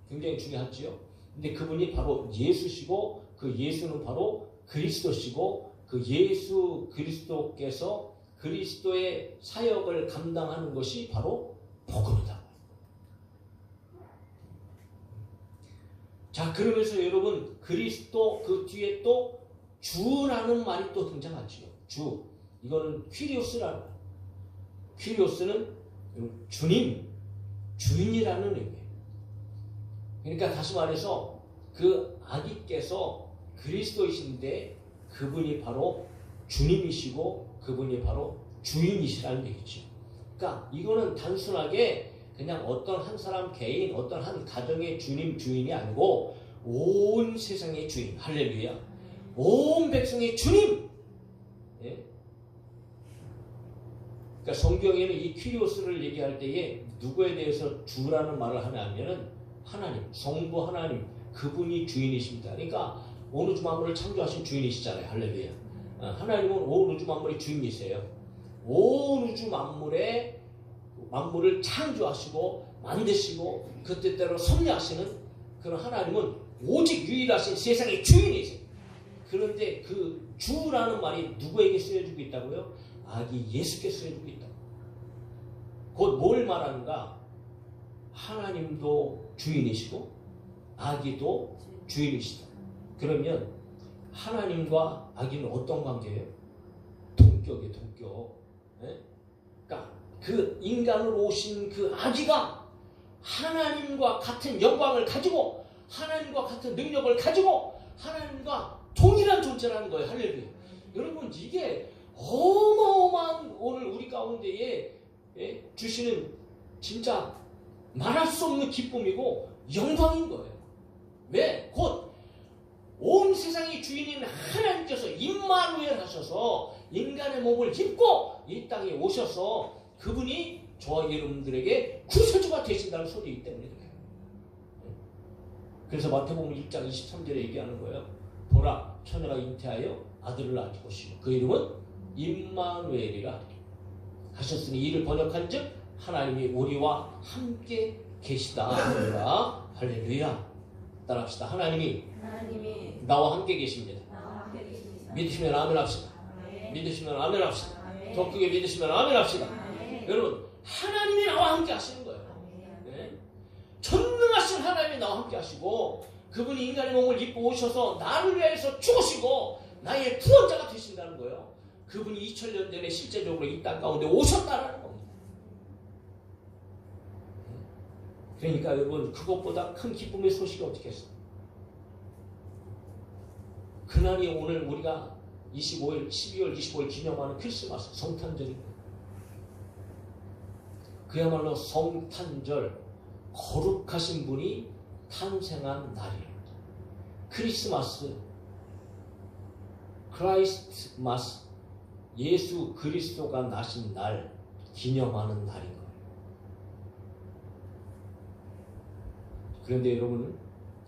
[SPEAKER 1] 굉장히 중요하지요. 근데 그분이 바로 예수시고 그 예수는 바로 그리스도시고 그 예수 그리스도께서 그리스도의 사역을 감당하는 것이 바로 복음이다. 자, 그러면서 여러분 그리스도 그 뒤에 또 주라는 말이 또 등장하지요. 주. 이거는 퀴리오스라는 말. 퀴리오스는 주님, 주인이라는 의미예요. 그러니까 다시 말해서 그 아기께서 그리스도이신데 그분이 바로 주님이시고 그분이 바로 주인이시라는 얘기죠. 그러니까 이거는 단순하게 그냥 어떤 한 사람 개인, 어떤 한 가정의 주님, 주인이 아니고 온 세상의 주인. 할렐루야. 온 백성의 주님. 예? 그러니까 성경에는 이 퀴리오스를 얘기할 때에 누구에 대해서 주라는 말을 하냐면은 하나님, 성부 하나님, 그분이 주인이십니다. 그러니까 온 우주 만물을 창조하신 주인이시잖아요. 할렐루야. 하나님은 온 우주 만물의 주인이세요. 온 우주 만물을 창조하시고 만드시고 그 뜻대로 섭리하시는 그런 하나님은 오직 유일하신 세상의 주인이세요. 그런데 그 주라는 말이 누구에게 쓰여지고 있다고요? 아기 예수께 쓰여지고 있다. 곧 뭘 말하는가? 하나님도 주인이시고 아기도 주인이시다. 그러면 하나님과 아기는 어떤 관계예요? 동격이에요. 동격. 네? 그러니까 그 인간으로 오신 그 아기가 하나님과 같은 영광을 가지고 하나님과 같은 능력을 가지고 하나님과 동일한 존재라는 거예요. 할렐루야. 여러분 이게 어마어마한 오늘 우리 가운데에 주시는 진짜 말할 수 없는 기쁨이고 영광인 거예요. 왜? 곧 온 세상의 주인인 하나님께서 임마누엘 하셔서 인간의 몸을 입고 이 땅에 오셔서 그분이 저와 여러분들에게 구세주가 되신다는 소리이기 때문에 그래요. 그래서 마태복음 1장 23절에 얘기하는 거예요. 보라, 처녀가 잉태하여 아들을 낳을 것이고 그 이름은 임마누엘이라 하셨으니 이를 번역한즉 하나님이 우리와 함께 계시다 하니라. 할렐루야. 따라합시다. 하나님이 나와 함께 계십니다. 믿으시면 아멘 합시다. 믿으시면 아멘 합시다. 더 크게 믿으시면 아멘 합시다. 여러분 하나님이 나와 함께 하시는 거예요. 네? 전능하신 하나님이 나와 함께 하시고 그분이 인간의 몸을 입고 오셔서 나를 위해서 죽으시고 나의 구원자가 되신다는 거예요. 그분이 2000년 전에 실제적으로 이 땅 가운데 오셨다라는 겁니다. 그러니까 여러분 그것보다 큰 기쁨의 소식이 어떻게 있어요? 그날이 오늘 우리가 25일 12월 25일 기념하는 크리스마스 성탄절입니다. 그야말로 성탄절 거룩하신 분이 탄생한 날이에요. 크리스마스 크라이스트마스 예수 그리스도가 나신 날 기념하는 날인 거예요. 그런데 여러분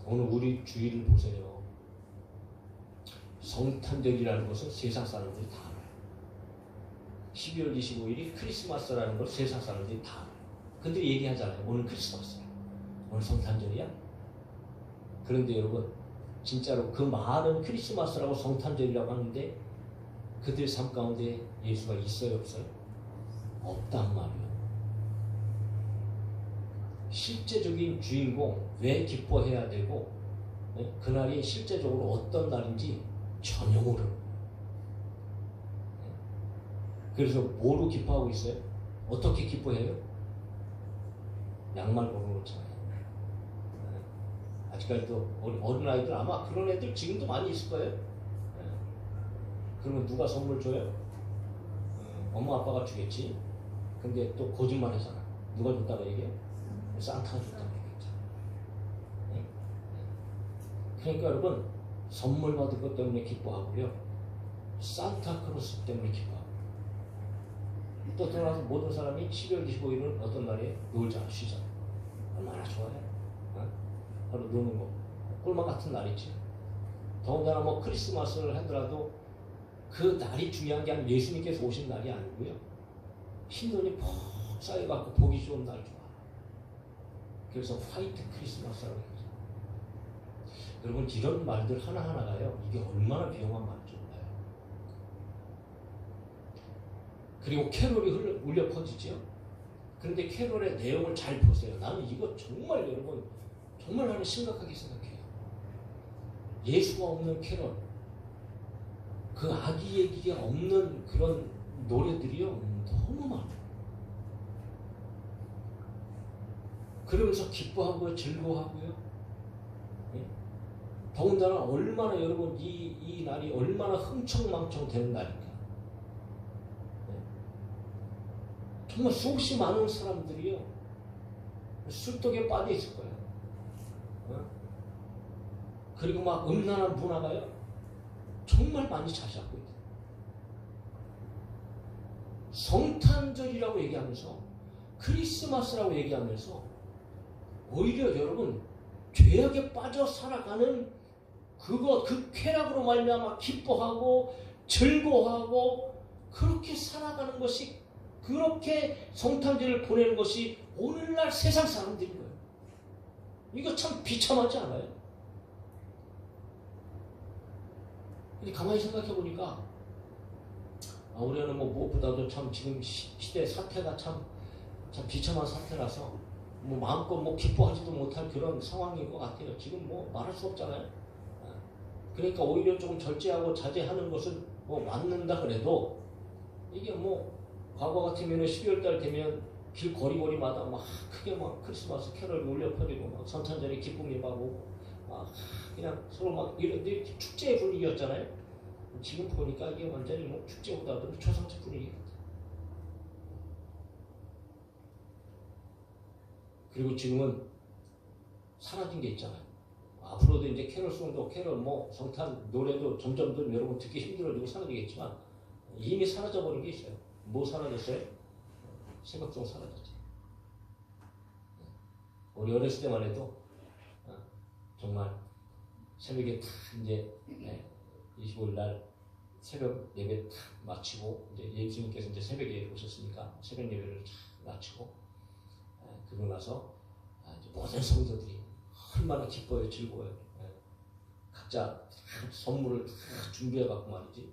[SPEAKER 1] 오늘 우리 주위를 보세요. 성탄절이라는 것은 세상 사람들이 다 알아요. 12월 25일이 크리스마스라는 걸 세상 사람들이 다 알아요. 근데 얘기하잖아요. 오늘 크리스마스야. 오늘 성탄절이야. 그런데 여러분 진짜로 그 말은 크리스마스라고 성탄절이라고 하는데 그들 삶 가운데 예수가 있어요 없어요? 없단 말이에요. 실제적인 주인공 왜 기뻐해야 되고 그날이 실제적으로 어떤 날인지 전혀 모르는 거예요. 그래서 뭐로 기뻐하고 있어요? 어떻게 기뻐해요? 양말 걸어놓잖아요. 아직까지도 어린아이들 아마 그런 애들 지금도 많이 있을 거예요. 그러면 누가 선물 줘요? 엄마 아빠가 주겠지. 근데 또 거짓말 하잖아. 누가 줬다고 얘기해? 산타가 줬다고 얘기했잖아. 그러니까 여러분 선물 받을 것 때문에 기뻐하고요. 산타크로스 때문에 기뻐하고 또 돌아서 모든 사람이 12월 25일은 어떤 날이에요? 놀잖아. 쉬잖아. 얼마나 좋아해. 바로 노는 거. 꿀맛 같은 날이지. 더군다나 뭐 크리스마스를 하더라도 그 날이 중요한 게 아니라 예수님께서 오신 날이 아니고요. 흰눈이 퍽 쌓여갖고 보기 좋은 날 좋아. 그래서 화이트 크리스마스라고 하죠. 여러분 이런 말들 하나하나가요. 이게 얼마나 비용한 말인지 몰라요. 그리고 캐롤이 울려 퍼지죠. 그런데 캐롤의 내용을 잘 보세요. 나는 이거 정말 여러분 정말 나는 심각하게 생각해요. 예수가 없는 캐롤, 그 아기 얘기가 없는 그런 노래들이요 너무 많아요. 그러면서 기뻐하고요, 즐거워하고요. 예? 더군다나 얼마나 여러분 이 날이 얼마나 흥청망청 되는 날인가. 예? 정말 수없이 많은 사람들이요 술독에 빠져 있을 거예요. 예? 그리고 막 음란한 문화가요 정말 많이 자리 잡고 있어요. 성탄절이라고 얘기하면서 크리스마스라고 얘기하면서 오히려 여러분 죄악에 빠져 살아가는 그 쾌락으로 말미암아 기뻐하고 즐거워하고 그렇게 살아가는 것이, 그렇게 성탄절을 보내는 것이 오늘날 세상 사람들인 거예요. 이거 참 비참하지 않아요? 근데 가만히 생각해 보니까 우리는 뭐 무엇보다도 참 지금 시대 사태가 참 비참한 사태라서 뭐 마음껏 뭐 기뻐하지도 못할 그런 상황인 것 같아요. 지금 뭐 말할 수 없잖아요. 그러니까 오히려 조금 절제하고 자제하는 것은 뭐 맞는다 그래도 이게 뭐 과거 같으면 12월달 되면 길 거리마다 막 크게 막 크리스마스 캐럴이 울려 퍼지고 막 성탄절에 기쁨이 막 오고 막 그냥 서로 막 이런 축제의 분위기였잖아요. 지금 보니까 이게 완전히 뭐 축제보다도 초상집 분위기 같아요. 그리고 지금은 사라진 게 있잖아요. 앞으로도 이제 캐롤송도 캐롤 뭐 성탄 노래도 점점 더 여러분 듣기 힘들어지고 사라지겠지만 이미 사라져버린 게 있어요. 뭐 사라졌어요? 새벽송 사라졌죠. 우리 어렸을 때만 해도 정말 새벽에 탁 이제 25일 날 새벽 예배 탁 마치고 이제 예수님께서 이제 새벽에 오셨으니까 새벽 예배를 탁 마치고 그러고 나서 이제 모든 성도들이 얼마나 기뻐요, 즐거워요. 각자 선물을 다 준비해 갖고 말이지.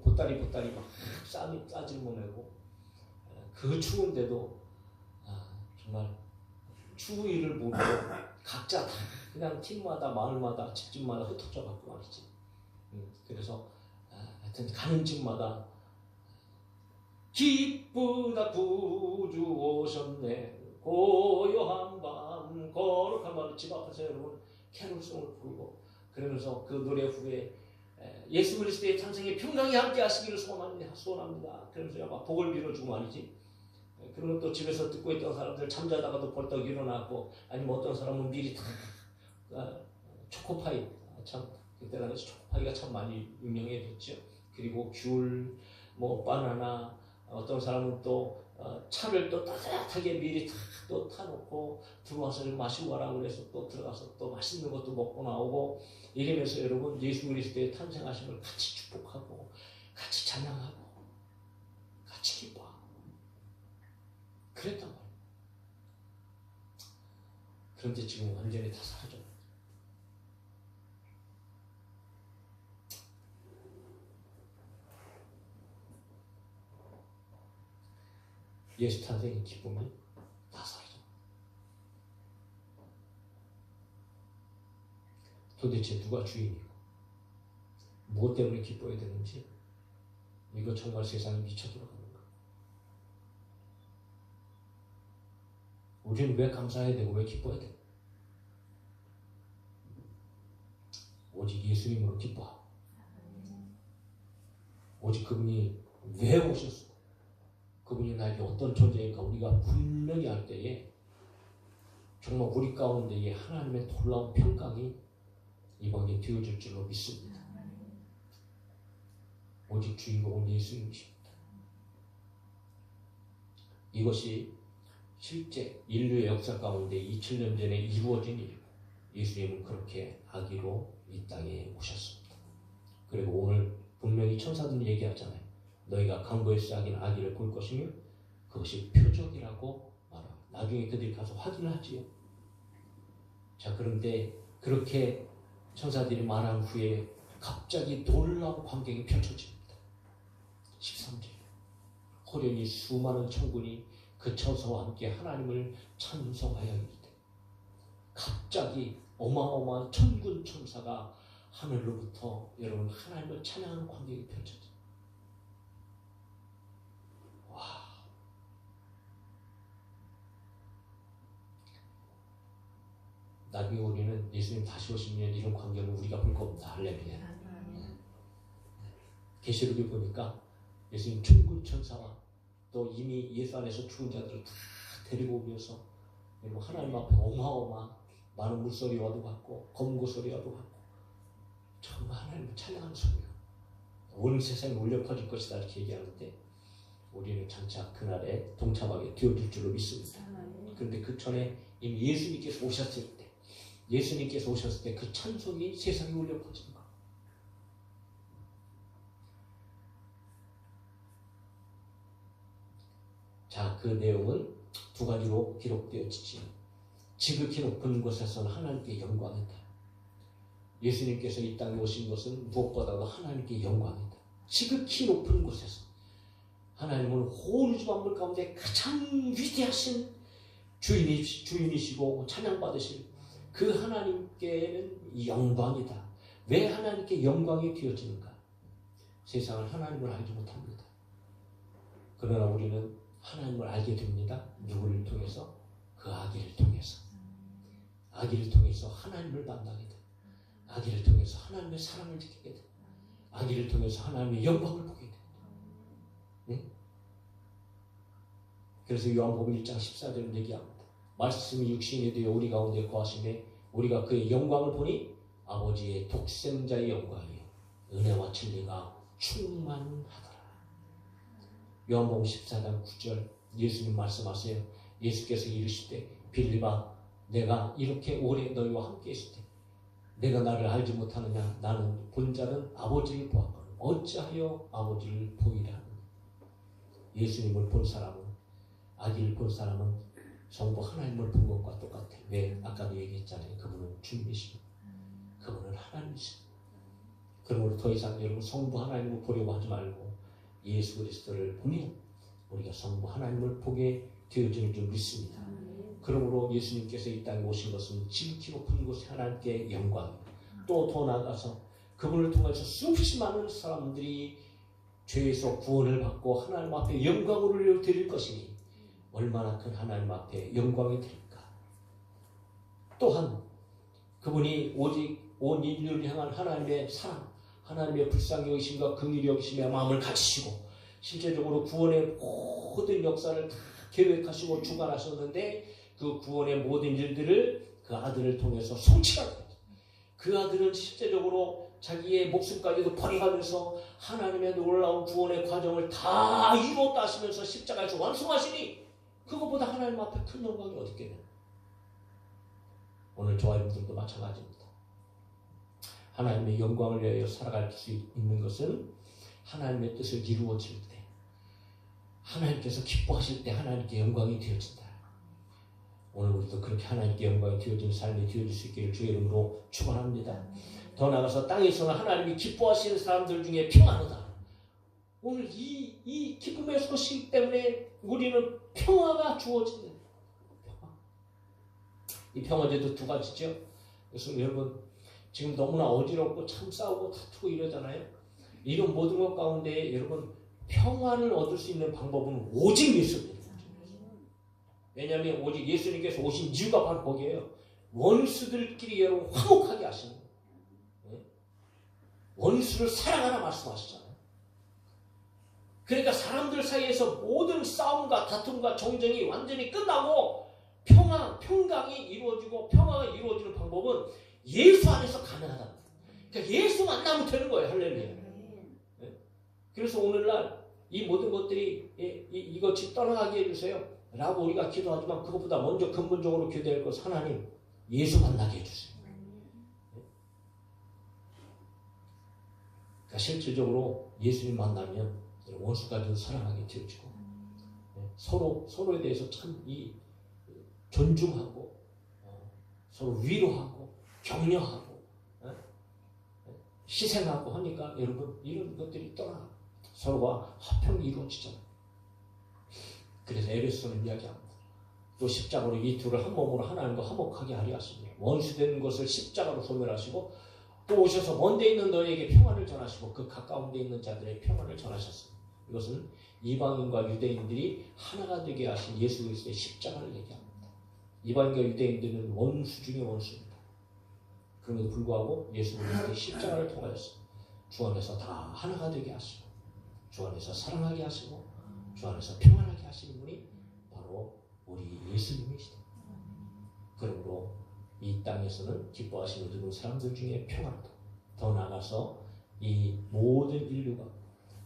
[SPEAKER 1] 보따리 막 싸질러내고 그 추운데도 정말 추위를 모르고 각자 다 그냥 팀마다 마을마다 집집마다 흩어져 갖고 말이지. 그래서 하여튼 가는 집마다 기쁘다 구주 오셨네 고요한 밤 거룩한 밤 집 앞에서 여러분 캐롤송을 부르고 그러면서 그 노래 후에 예수 그리스도의 탄생에 평강이 함께 하시기를 소원합니다. 그러면서 막 복을 빌어주고 말이지. 그러면 또 집에서 듣고 있던 사람들 잠자다가도 벌떡 일어나고 아니면 어떤 사람은 미리 다 초코파이 참 그때 당시 초코파이가 참 많이 유명해졌죠. 그리고 귤, 뭐 바나나, 어떤 사람은 또 차를 또 따뜻하게 미리 또 타놓고 들어와서 마시고 가라고 그래서 또 들어가서 또 맛있는 것도 먹고 나오고 이러면서 여러분 예수 그리스도의 탄생하심을 같이 축복하고 같이 찬양하고 같이 기뻐하고 그랬단 말이에요. 그런데 지금 완전히 다 사라졌어요. 예수 탄생의 기쁨이 다 사라져. 도대체 누가 주인이고 무엇 때문에 기뻐해야 되는지 이거 정말 세상이 미쳐 돌아가는 거야. 우리는 왜 감사해야 되고 왜 기뻐해야 돼? 오직 예수님으로 기뻐하고 오직 그분이 왜 오셨어? 그분이 나에게 어떤 존재인가 우리가 분명히 알 때에 정말 우리 가운데에 하나님의 놀라운 평강이 이번에 되어질 줄로 믿습니다. 오직 주인공은 예수님이십니다. 이것이 실제 인류의 역사 가운데 2000년 전에 이루어진 일이고 예수님은 그렇게 아기로 이 땅에 오셨습니다. 그리고 오늘 분명히 천사들은 얘기하잖아요. 너희가 강보에서 작은 아기를 볼 것이며 그것이 표적이라고 말합니다. 나중에 그들이 가서 확인을 하지요. 자, 그런데 그렇게 천사들이 말한 후에 갑자기 놀라운 광경이 펼쳐집니다. 13절. 호련히 수많은 천군이 그 천사와 함께 하나님을 찬송하여 이르되, 갑자기 어마어마한 천군 천사가 하늘로부터 여러분 하나님을 찬양하는 광경이 펼쳐집니다. 와. 나중에 우리는 예수님 다시 오시면 이런 광경을 우리가 볼 겁니다. 할렐루야. 계시록에 보니까 예수님 천군 천사와 또 이미 예수 안에서 죽은 자들을 다 데리고 오면서 여러분 하나님 앞에 어마어마한 많은 물소리와도 같고 검고 소리와도 같고 정말 하나님을 찬양하는 소리가 온 세상에 울려 퍼질 것이다 이렇게 얘기하는데 우리는 장차 그날에 동참하게 되어질 줄로 믿습니다. 그런데 그 전에 이미 예수님께서 오셨을 때 그 찬송이 세상에 울려 퍼지는 것. 자, 그 내용은 두 가지로 기록되어지지. 지극히 높은 곳에서는 하나님께 영광이다. 예수님께서 이 땅에 오신 것은 무엇보다도 하나님께 영광이다. 지극히 높은 곳에서 하나님은 온 우주 만물 가운데 가장 위대하신 주인이시고 찬양받으실 그 하나님께는 영광이다. 왜 하나님께 영광이 되어지는가? 세상은 하나님을 알지 못합니다. 그러나 우리는 하나님을 알게 됩니다. 누구를 통해서? 그 아기를 통해서. 아기를 통해서 하나님을 만나게 돼. 아기를 통해서 하나님의 사랑을 느끼게 돼. 아기를 통해서 하나님의 영광을 보게 돼. 네? 그래서 요한복음 1장 14절은 얘기합니다. 말씀이 육신이 되어 우리 가운데 거하심에 우리가 그의 영광을 보니 아버지의 독생자의 영광이요 은혜와 진리가 충만하더라. 요한복음 14장 9절 예수님 말씀하세요. 예수께서 이르시되 빌립아 내가 이렇게 오래 너희와 함께 있을 때 내가 나를 알지 못하느냐? 나는 본 자는 아버지를 보았거든 어찌하여 아버지를 보이라 하느냐? 예수님을 본 사람은 아기를 본 사람은 전부 하나님을 본 것과 똑같아. 왜? 아까도 얘기했잖아요. 그분은 주님이십니다. 그분은 하나님이십니다. 그러므로 더 이상 여러분 성부 하나님을 보려고 하지 말고 예수 그리스도를 보면 우리가 성부 하나님을 보게 되어질 줄 믿습니다. 그러므로 예수님께서 이 땅에 오신 것은 지극히 높은 곳에 하나님께 영광, 또 더 나아가서 그분을 통해서 수없이 많은 사람들이 죄에서 구원을 받고 하나님 앞에 영광을 드릴 것이니 얼마나 큰 하나님 앞에 영광이 될까. 또한 그분이 오직 온 인류를 향한 하나님의 사랑, 하나님의 불쌍히 여기심과 긍휼히 여기심의 마음을 가지시고 실제적으로 구원의 모든 역사를 다 계획하시고 주관하셨는데 그 구원의 모든 일들을 그 아들을 통해서 성취하게. 그 아들은 실제적으로 자기의 목숨까지도 버려가면서 하나님의 놀라운 구원의 과정을 다 이루었다 하시면서 십자가에서 완성하시니 그것보다 하나님 앞에 큰 영광이 어디 있겠냐. 오늘 저와 여러분들도 마찬가지입니다. 하나님의 영광을 위하여 살아갈 수 있는 것은 하나님의 뜻을 이루어질 때, 하나님께서 기뻐하실 때 하나님께 영광이 되어진다. 오늘 우리도 그렇게 하나님께 영광이 되어지는 삶이 되어질 수 있기를 주의 이름으로 축원합니다. 더 나아가서 땅에서는 하나님이 기뻐하시는 사람들 중에 평안하다. 오늘 이 기쁨의 소식 때문에 우리는 평화가 주어지는 평화. 이 평화제도 두 가지죠. 그래서 여러분 지금 너무나 어지럽고 참 싸우고 다투고 이러잖아요. 이런 모든 것 가운데 여러분 평화를 얻을 수 있는 방법은 오직 예수입니다. 왜냐하면 오직 예수님께서 오신 이유가 바로 거기에요. 원수들끼리 여러분 화목하게 하시는 거예요. 원수를 사랑하라 말씀하시잖아요. 그러니까 사람들 사이에서 모든 싸움과 다툼과 정쟁이 완전히 끝나고 평강이 이루어지고 평화가 이루어지는 방법은 예수 안에서 가능하다. 그러니까 예수 만나면 되는 거예요. 할렐루야. 그래서 오늘날 이 모든 것들이 이것이 떠나가게 해주세요 라고 우리가 기도하지만 그것보다 먼저 근본적으로 기도할 것은 하나님 예수 만나게 해주세요. 그러니까 실질적으로 예수님 만나면 원수까지도 사랑하게 되어지고 서로에 대해서 참 존중하고 서로 위로하고 격려하고 희생하고 하니까 여러분 이런 것들이 떠나 서로가 화평이 이루어지잖아요. 그래서 에베소는 이야기합니다. 또 십자가로 이 둘을 한 몸으로 하나님과 화목하게 하려 하시니 원수된 것을 십자가로 소멸하시고 또 오셔서 먼데 있는 너에게 평안을 전하시고 그 가까운 데 있는 자들의 평안을 전하셨습니다. 이것은 이방인과 유대인들이 하나가 되게 하신 예수 그리스도의 십자가를 얘기합니다. 이방인과 유대인들은 원수 중에 원수입니다. 그럼에도 불구하고 예수 그리스도의 십자가를 통하여서 주 안에서 다 하나가 되게 하시고 주 안에서 사랑하게 하시고 주 안에서 평안하게 하시는 분이 바로 우리 예수님이시다. 그러므로 이 땅에서는 기뻐하시는 모든 사람들 중에 평안도 더 나아가서 이 모든 인류가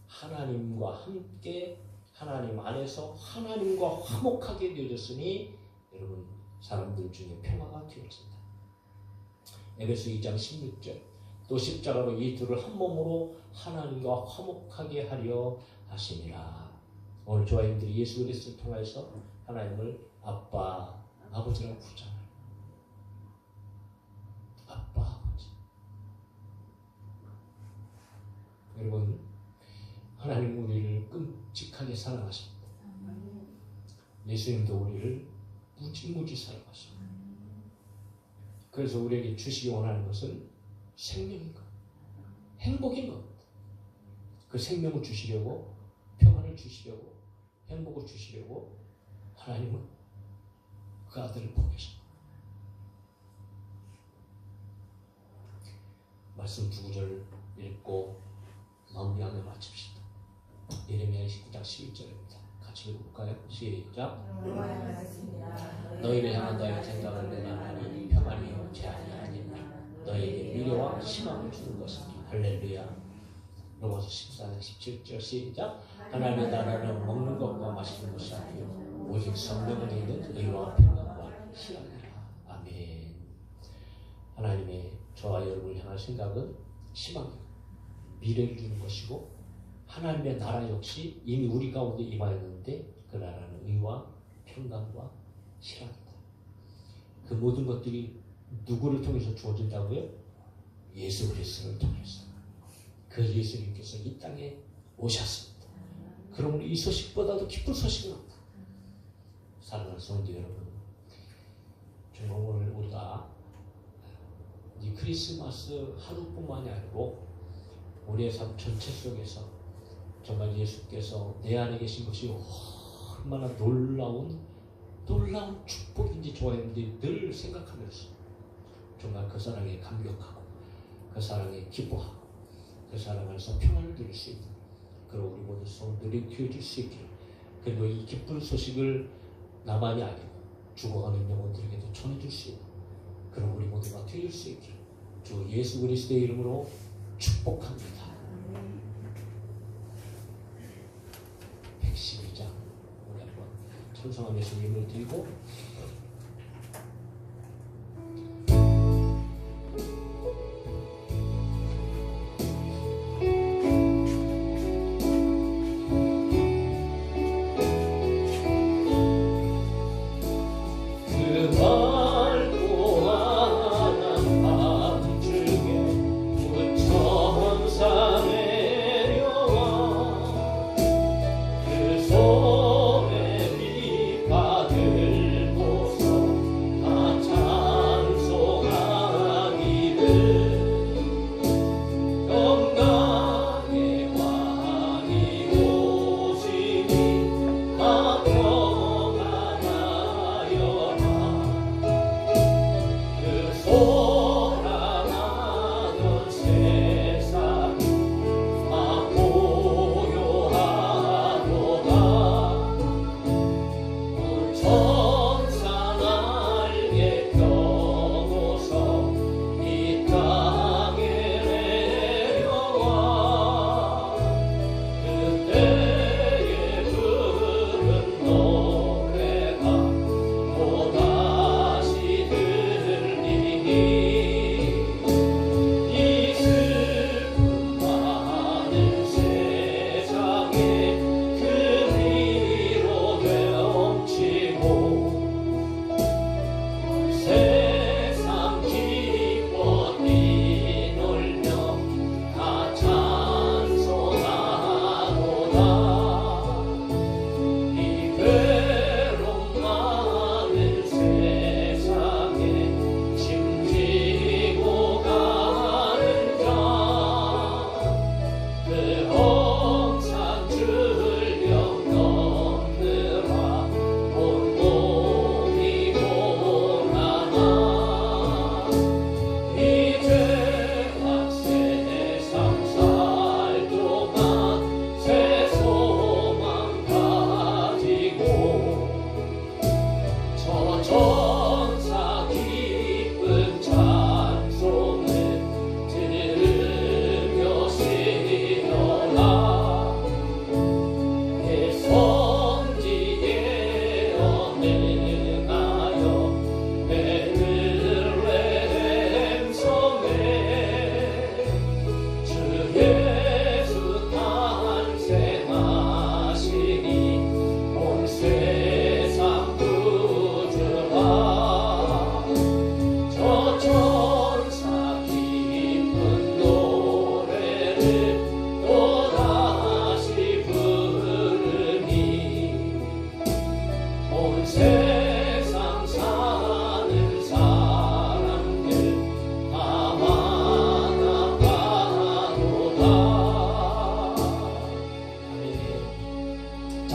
[SPEAKER 1] 하나님과 함께 하나님 안에서 하나님과 화목하게 되어졌으니 여러분 사람들 중에 평화가 되어진다. 에베소 2장 16절 또 십자가로 이 둘을 한 몸으로 하나님과 화목하게 하려 하심이라. 오늘 조아님들이 예수 그리스도를 통해서 하나님을 아빠, 아버지라고 부르잖아요. 아빠, 아버지. 여러분 하나님 우리를 끔찍하게 사랑하십니다. 예수님도 우리를 무지무지 사랑하십니다. 그래서 우리에게 주시기 원하는 것은 생명인 것, 행복인 것. 그 생명을 주시려고, 평안을 주시려고, 행복을 주시려고 하나님은 그 아들을 보내셨다. 말씀 두 구절 읽고 마무리하며 마칩시다. 예레미야 29장 11절입니다. 같이 읽어볼까요? 시작. 너희를 향한 너희의 생각을 내가 하니 평안이요 제한이 아니라 너희에게 미래와 희망을 주는 것이니 할렐루야. 로마서 14장 17절 시작. 하나님의 나라는 먹는 것과 마시는 것이 아니요 오직 성령에 있는 의와 평안과 희락이라. 아멘. 하나님의 저와 여러분을 향한 생각은 희망이고 미래를 주는 것이고 하나님의 나라 역시 이미 우리 가운데 임하였는데 그 나라는 의와 평강과 희락이다. 그 모든 것들이 누구를 통해서 주어진다고요? 예수 그리스도를 통해서. 그 예수님께서 이 땅에 오셨습니다. 그러므로 이 소식보다도 기쁜 소식은 없다. 사랑하는 성도 여러분, 정말 오늘 우리가 이 크리스마스 하루뿐만이 아니고 우리의 삶 전체 속에서 정말 예수께서 내 안에 계신 것이 얼마나 놀라운 축복인지 좋아했는데 늘 생각하면서 정말 그 사랑에 감격하고 그 사랑에 기뻐하고 그 사랑 안에서 평안을 누릴 수 있는 그리고 우리 모두 성들이 되어질 수 있기를, 그리고 이 기쁜 소식을 나만이 아니고 죽어가는 영혼들에게도 전해줄 수 있는 그런 우리 모두가 되어질 수 있기를 주 예수 그리스도의 이름으로 축복합니다. 112장 우리 한번 천성한 예수님을 들고 손에 빛 받을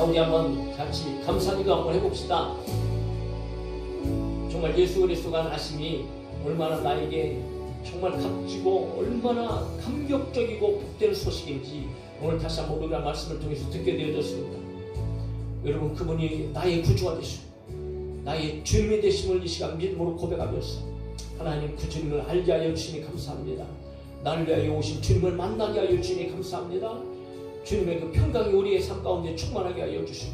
[SPEAKER 1] 자, 우리 한번 같이 감사기도 한번 해봅시다. 정말 예수 그리스도가 나심이 얼마나 나에게 정말 값지고 얼마나 감격적이고 복된 소식인지 오늘 다시 한번 우리가 말씀을 통해서 듣게 되어졌습니다. 여러분, 그분이 나의 구주가 되시고 나의 주님이 되심을 이 시간 믿음으로 고백하면서 하나님 그 주님을 알게 하여 주시니 감사합니다. 나를 위하여 오신 주님을 만나게 하여 주시니 감사합니다. 주님의 그 평강이 우리의 삶 가운데 충만하게 하여 주시고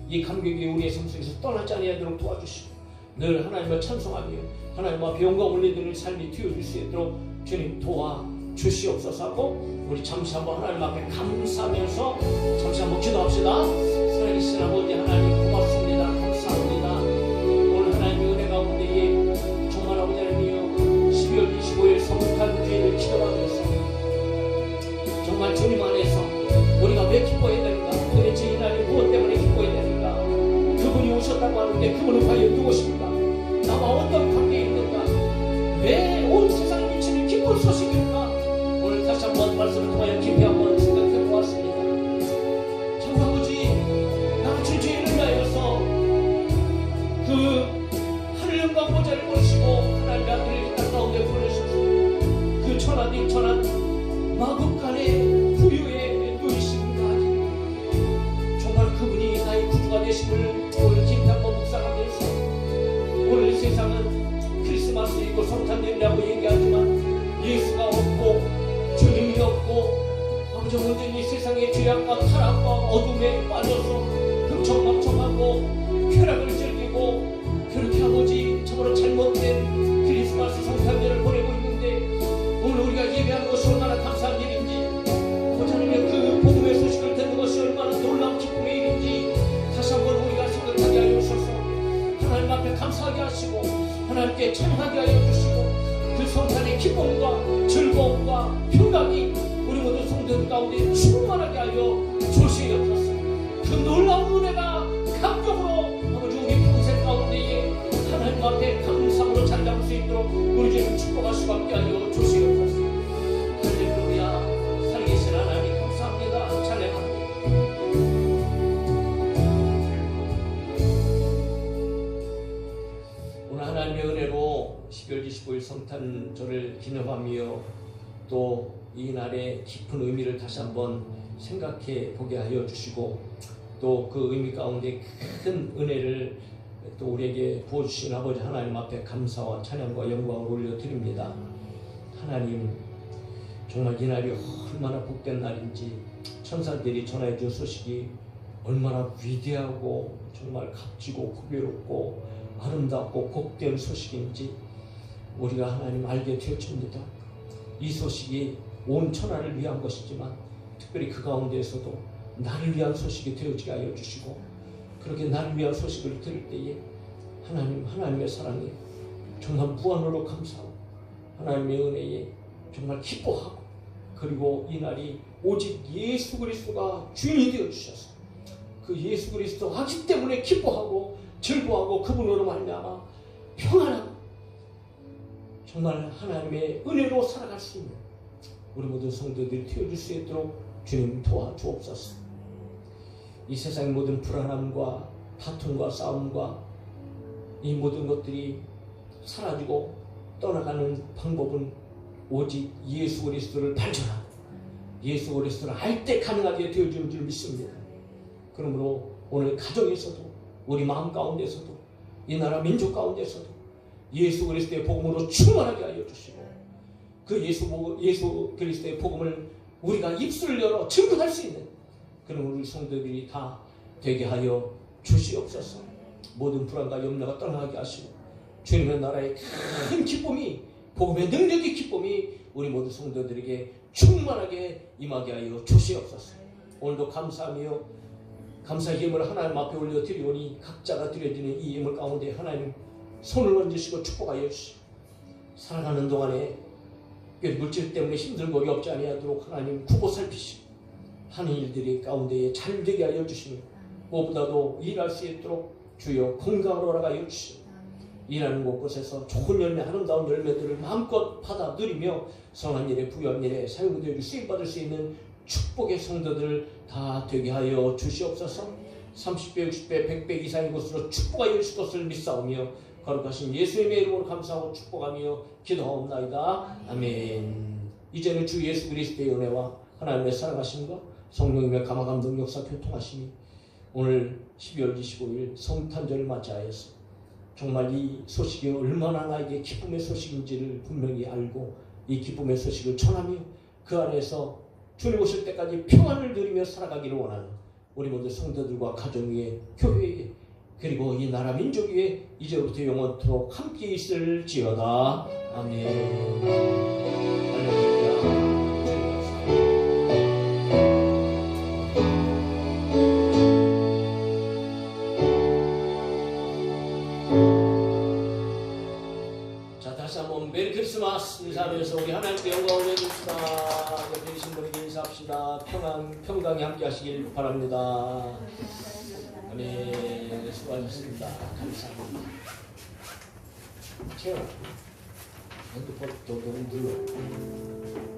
[SPEAKER 1] 이 감격이 우리의 삶 속에서 떠나지 아니하도록 도와주시고 늘 하나님을 찬송하며 하나님 앞에 영광 올려드리는 삶이 되어줄 수 있도록 주님 도와주시옵소서 하고 우리 잠시 한번 하나님 앞에 감사하면서 잠시 한번 기도합시다. 살아계신 아버지 하나님 고맙습니다. 감사합니다. 오늘 하나님의 은혜 가운데에 정말 아버지 하나님이여 12월 25일 성탄 주일을 기도하면서 정말 주님 안에서 우리가 왜 기뻐해야 되는가? 도대체 이날이 무엇 때문에 기뻐해야 되는가? 그분이 오셨다고 하는데 그분은 과연 누구십니까? 나와 어떤 관계에 있는가? 왜 온 세상에 미치는 기쁜 소식일까? 오늘 다시 한번 말씀을 통하여 깊이 한번 생각해 보았습니다. 참 아버지, 나 주 죄인을 위하여서 그 하늘 영광 보좌를 보시고 하나님의 아들을 이 땅 가운데 보내셔서 그 천하디 천한 마국간의 부유에 누이심까지 정말 그분이 나의 구주가 되심을 오늘 깊이 한번 묵상하면서 오늘 세상은 크리스마스이고 성탄절이라고 얘기하지만 예수가 없고 주님이 없고 아버지 모든 이 세상의 죄악과 타락과 어둠에 빠져서 흥청망청하고 쾌락을 즐기고 그렇게 아버지 참으로 잘못된 크리스마스 성탄절을 보내고 있는데 오늘 우리가 예배하는 것이 얼마나 감사한 일인지 아버지 하나님의 그 복음의 소식을 듣는 것이 얼마나 놀라운 기쁨의 일인지 다시 한번 우리가 생각하게 하여 주셔서 하나님 앞에 감사하게 하시고 하나님께 찬양하게 하여 주시고 그 성탄의 기쁨과 즐거움과 평강이 우리 모든 성도들 가운데 충만하게 하여 주시옵소서. 그 놀라운 은혜가 감격으로 아버지 우리 평생 가운데에 하나님 앞에 감사함으로 자리잡을 수 있도록 우리 주님 축복할 수밖에 하여 주시옵소서. 할렐루야. 살아계신 하나님 감사합니다. 찬양합니다. 오늘 하나님의 은혜로 12월 25일 성탄절을 기념하며 또 이 날의 깊은 의미를 다시 한번 생각해 보게 하여 주시고 또 그 의미 가운데 큰 은혜를 또 우리에게 부어주신 아버지 하나님 앞에 감사와 찬양과 영광을 올려드립니다. 하나님, 정말 이 날이 얼마나 복된 날인지 천사들이 전해 준 소식이 얼마나 위대하고 정말 값지고 고배롭고 아름답고 복된 소식인지 우리가 하나님 알게 되어집니다. 이 소식이 온 천하를 위한 것이지만 특별히 그 가운데에서도 나를 위한 소식이 되어지게 하여 주시고 그렇게 나를 위한 소식을 들을 때에 하나님의 사랑에 정말 무한으로 감사하고 하나님의 은혜에 정말 기뻐하고 그리고 이 날이 오직 예수 그리스도가 주인이 되어 주셔서 그 예수 그리스도 아기 때문에 기뻐하고 즐거워하고 그분으로 말미암아 평안하고 정말 하나님의 은혜로 살아갈 수 있는 우리 모든 성도들이 되어줄 수 있도록 주님 도와주옵소서. 이 세상의 모든 불안함과 다툼과 싸움과 이 모든 것들이 사라지고 떠나가는 방법은 오직 예수 그리스도를 발견하고 예수 그리스도를 알 때 가능하게 되어지는 줄 믿습니다. 그러므로 오늘 가정에서도 우리 마음 가운데서도 이 나라 민족 가운데서도 예수 그리스도의 복음으로 충만하게 하여 주시고 그 예수 그리스도의 복음을 우리가 입술을 열어 증거할 수 있는 그런 우리 성도들이 다 되게 하여 주시옵소서. 모든 불안과 염려가 떠나게 하시고 주님의 나라의 큰 기쁨이 복음의 능력의 기쁨이 우리 모든 성도들에게 충만하게 임하게 하여 주시옵소서. 오늘도 감사하며 감사의 예물을 하나님 앞에 올려드리오니 각자가 드려지는 이 예물 가운데 하나님 손을 얹으시고 축복하여 주시고 살아가는 동안에 물질 때문에 힘들고 어렵지 아니하도록 하나님 구보 살피시고 하는 일들이 가운데에 잘 되게 하여 주시며 무엇보다도 일할 수 있도록 주여 건강을 허락하여 주시고 일하는 곳곳에서 좋은 열매 아름다운 열매들을 마음껏 받아 누리며 선한 일에 부유한 일에 사용되어 쓰임받을 수 있는 축복의 성도들 다 되게 하여 주시옵소서. 30배, 60배, 100배 이상의 것으로 축복하여 주실 것을 믿사오며 거룩하신 예수님의 이름으로 감사하고 축복하며 기도하옵나이다. 아멘. 이제는 주 예수 그리스도의 은혜와 하나님의 사랑하심과 성령님의 감화감동 역사 교통하심이 오늘 12월 25일 성탄절을 맞이하여서 정말 이 소식이 얼마나 나에게 기쁨의 소식인지를 분명히 알고 이 기쁨의 소식을 전하며 그 안에서 주님 오실 때까지 평안을 누리며 살아가기를 원하는 우리 모두 성도들과 가정 위에 교회 위에 그리고 이 나라 민족 위에 이제부터 영원토록 함께 있을지어다. 아멘. 할렐루야. 자, 다시 한번 메리 크리스마스 인사하면서 우리 하나님께 영광 올려줍시다. 옆에 계신 분에게 인사합시다. 평강히 함께 하시길 바랍니다. 아멘. 수고하셨습니다. 감사합니다. 채워. 핸드폰 또 눌러.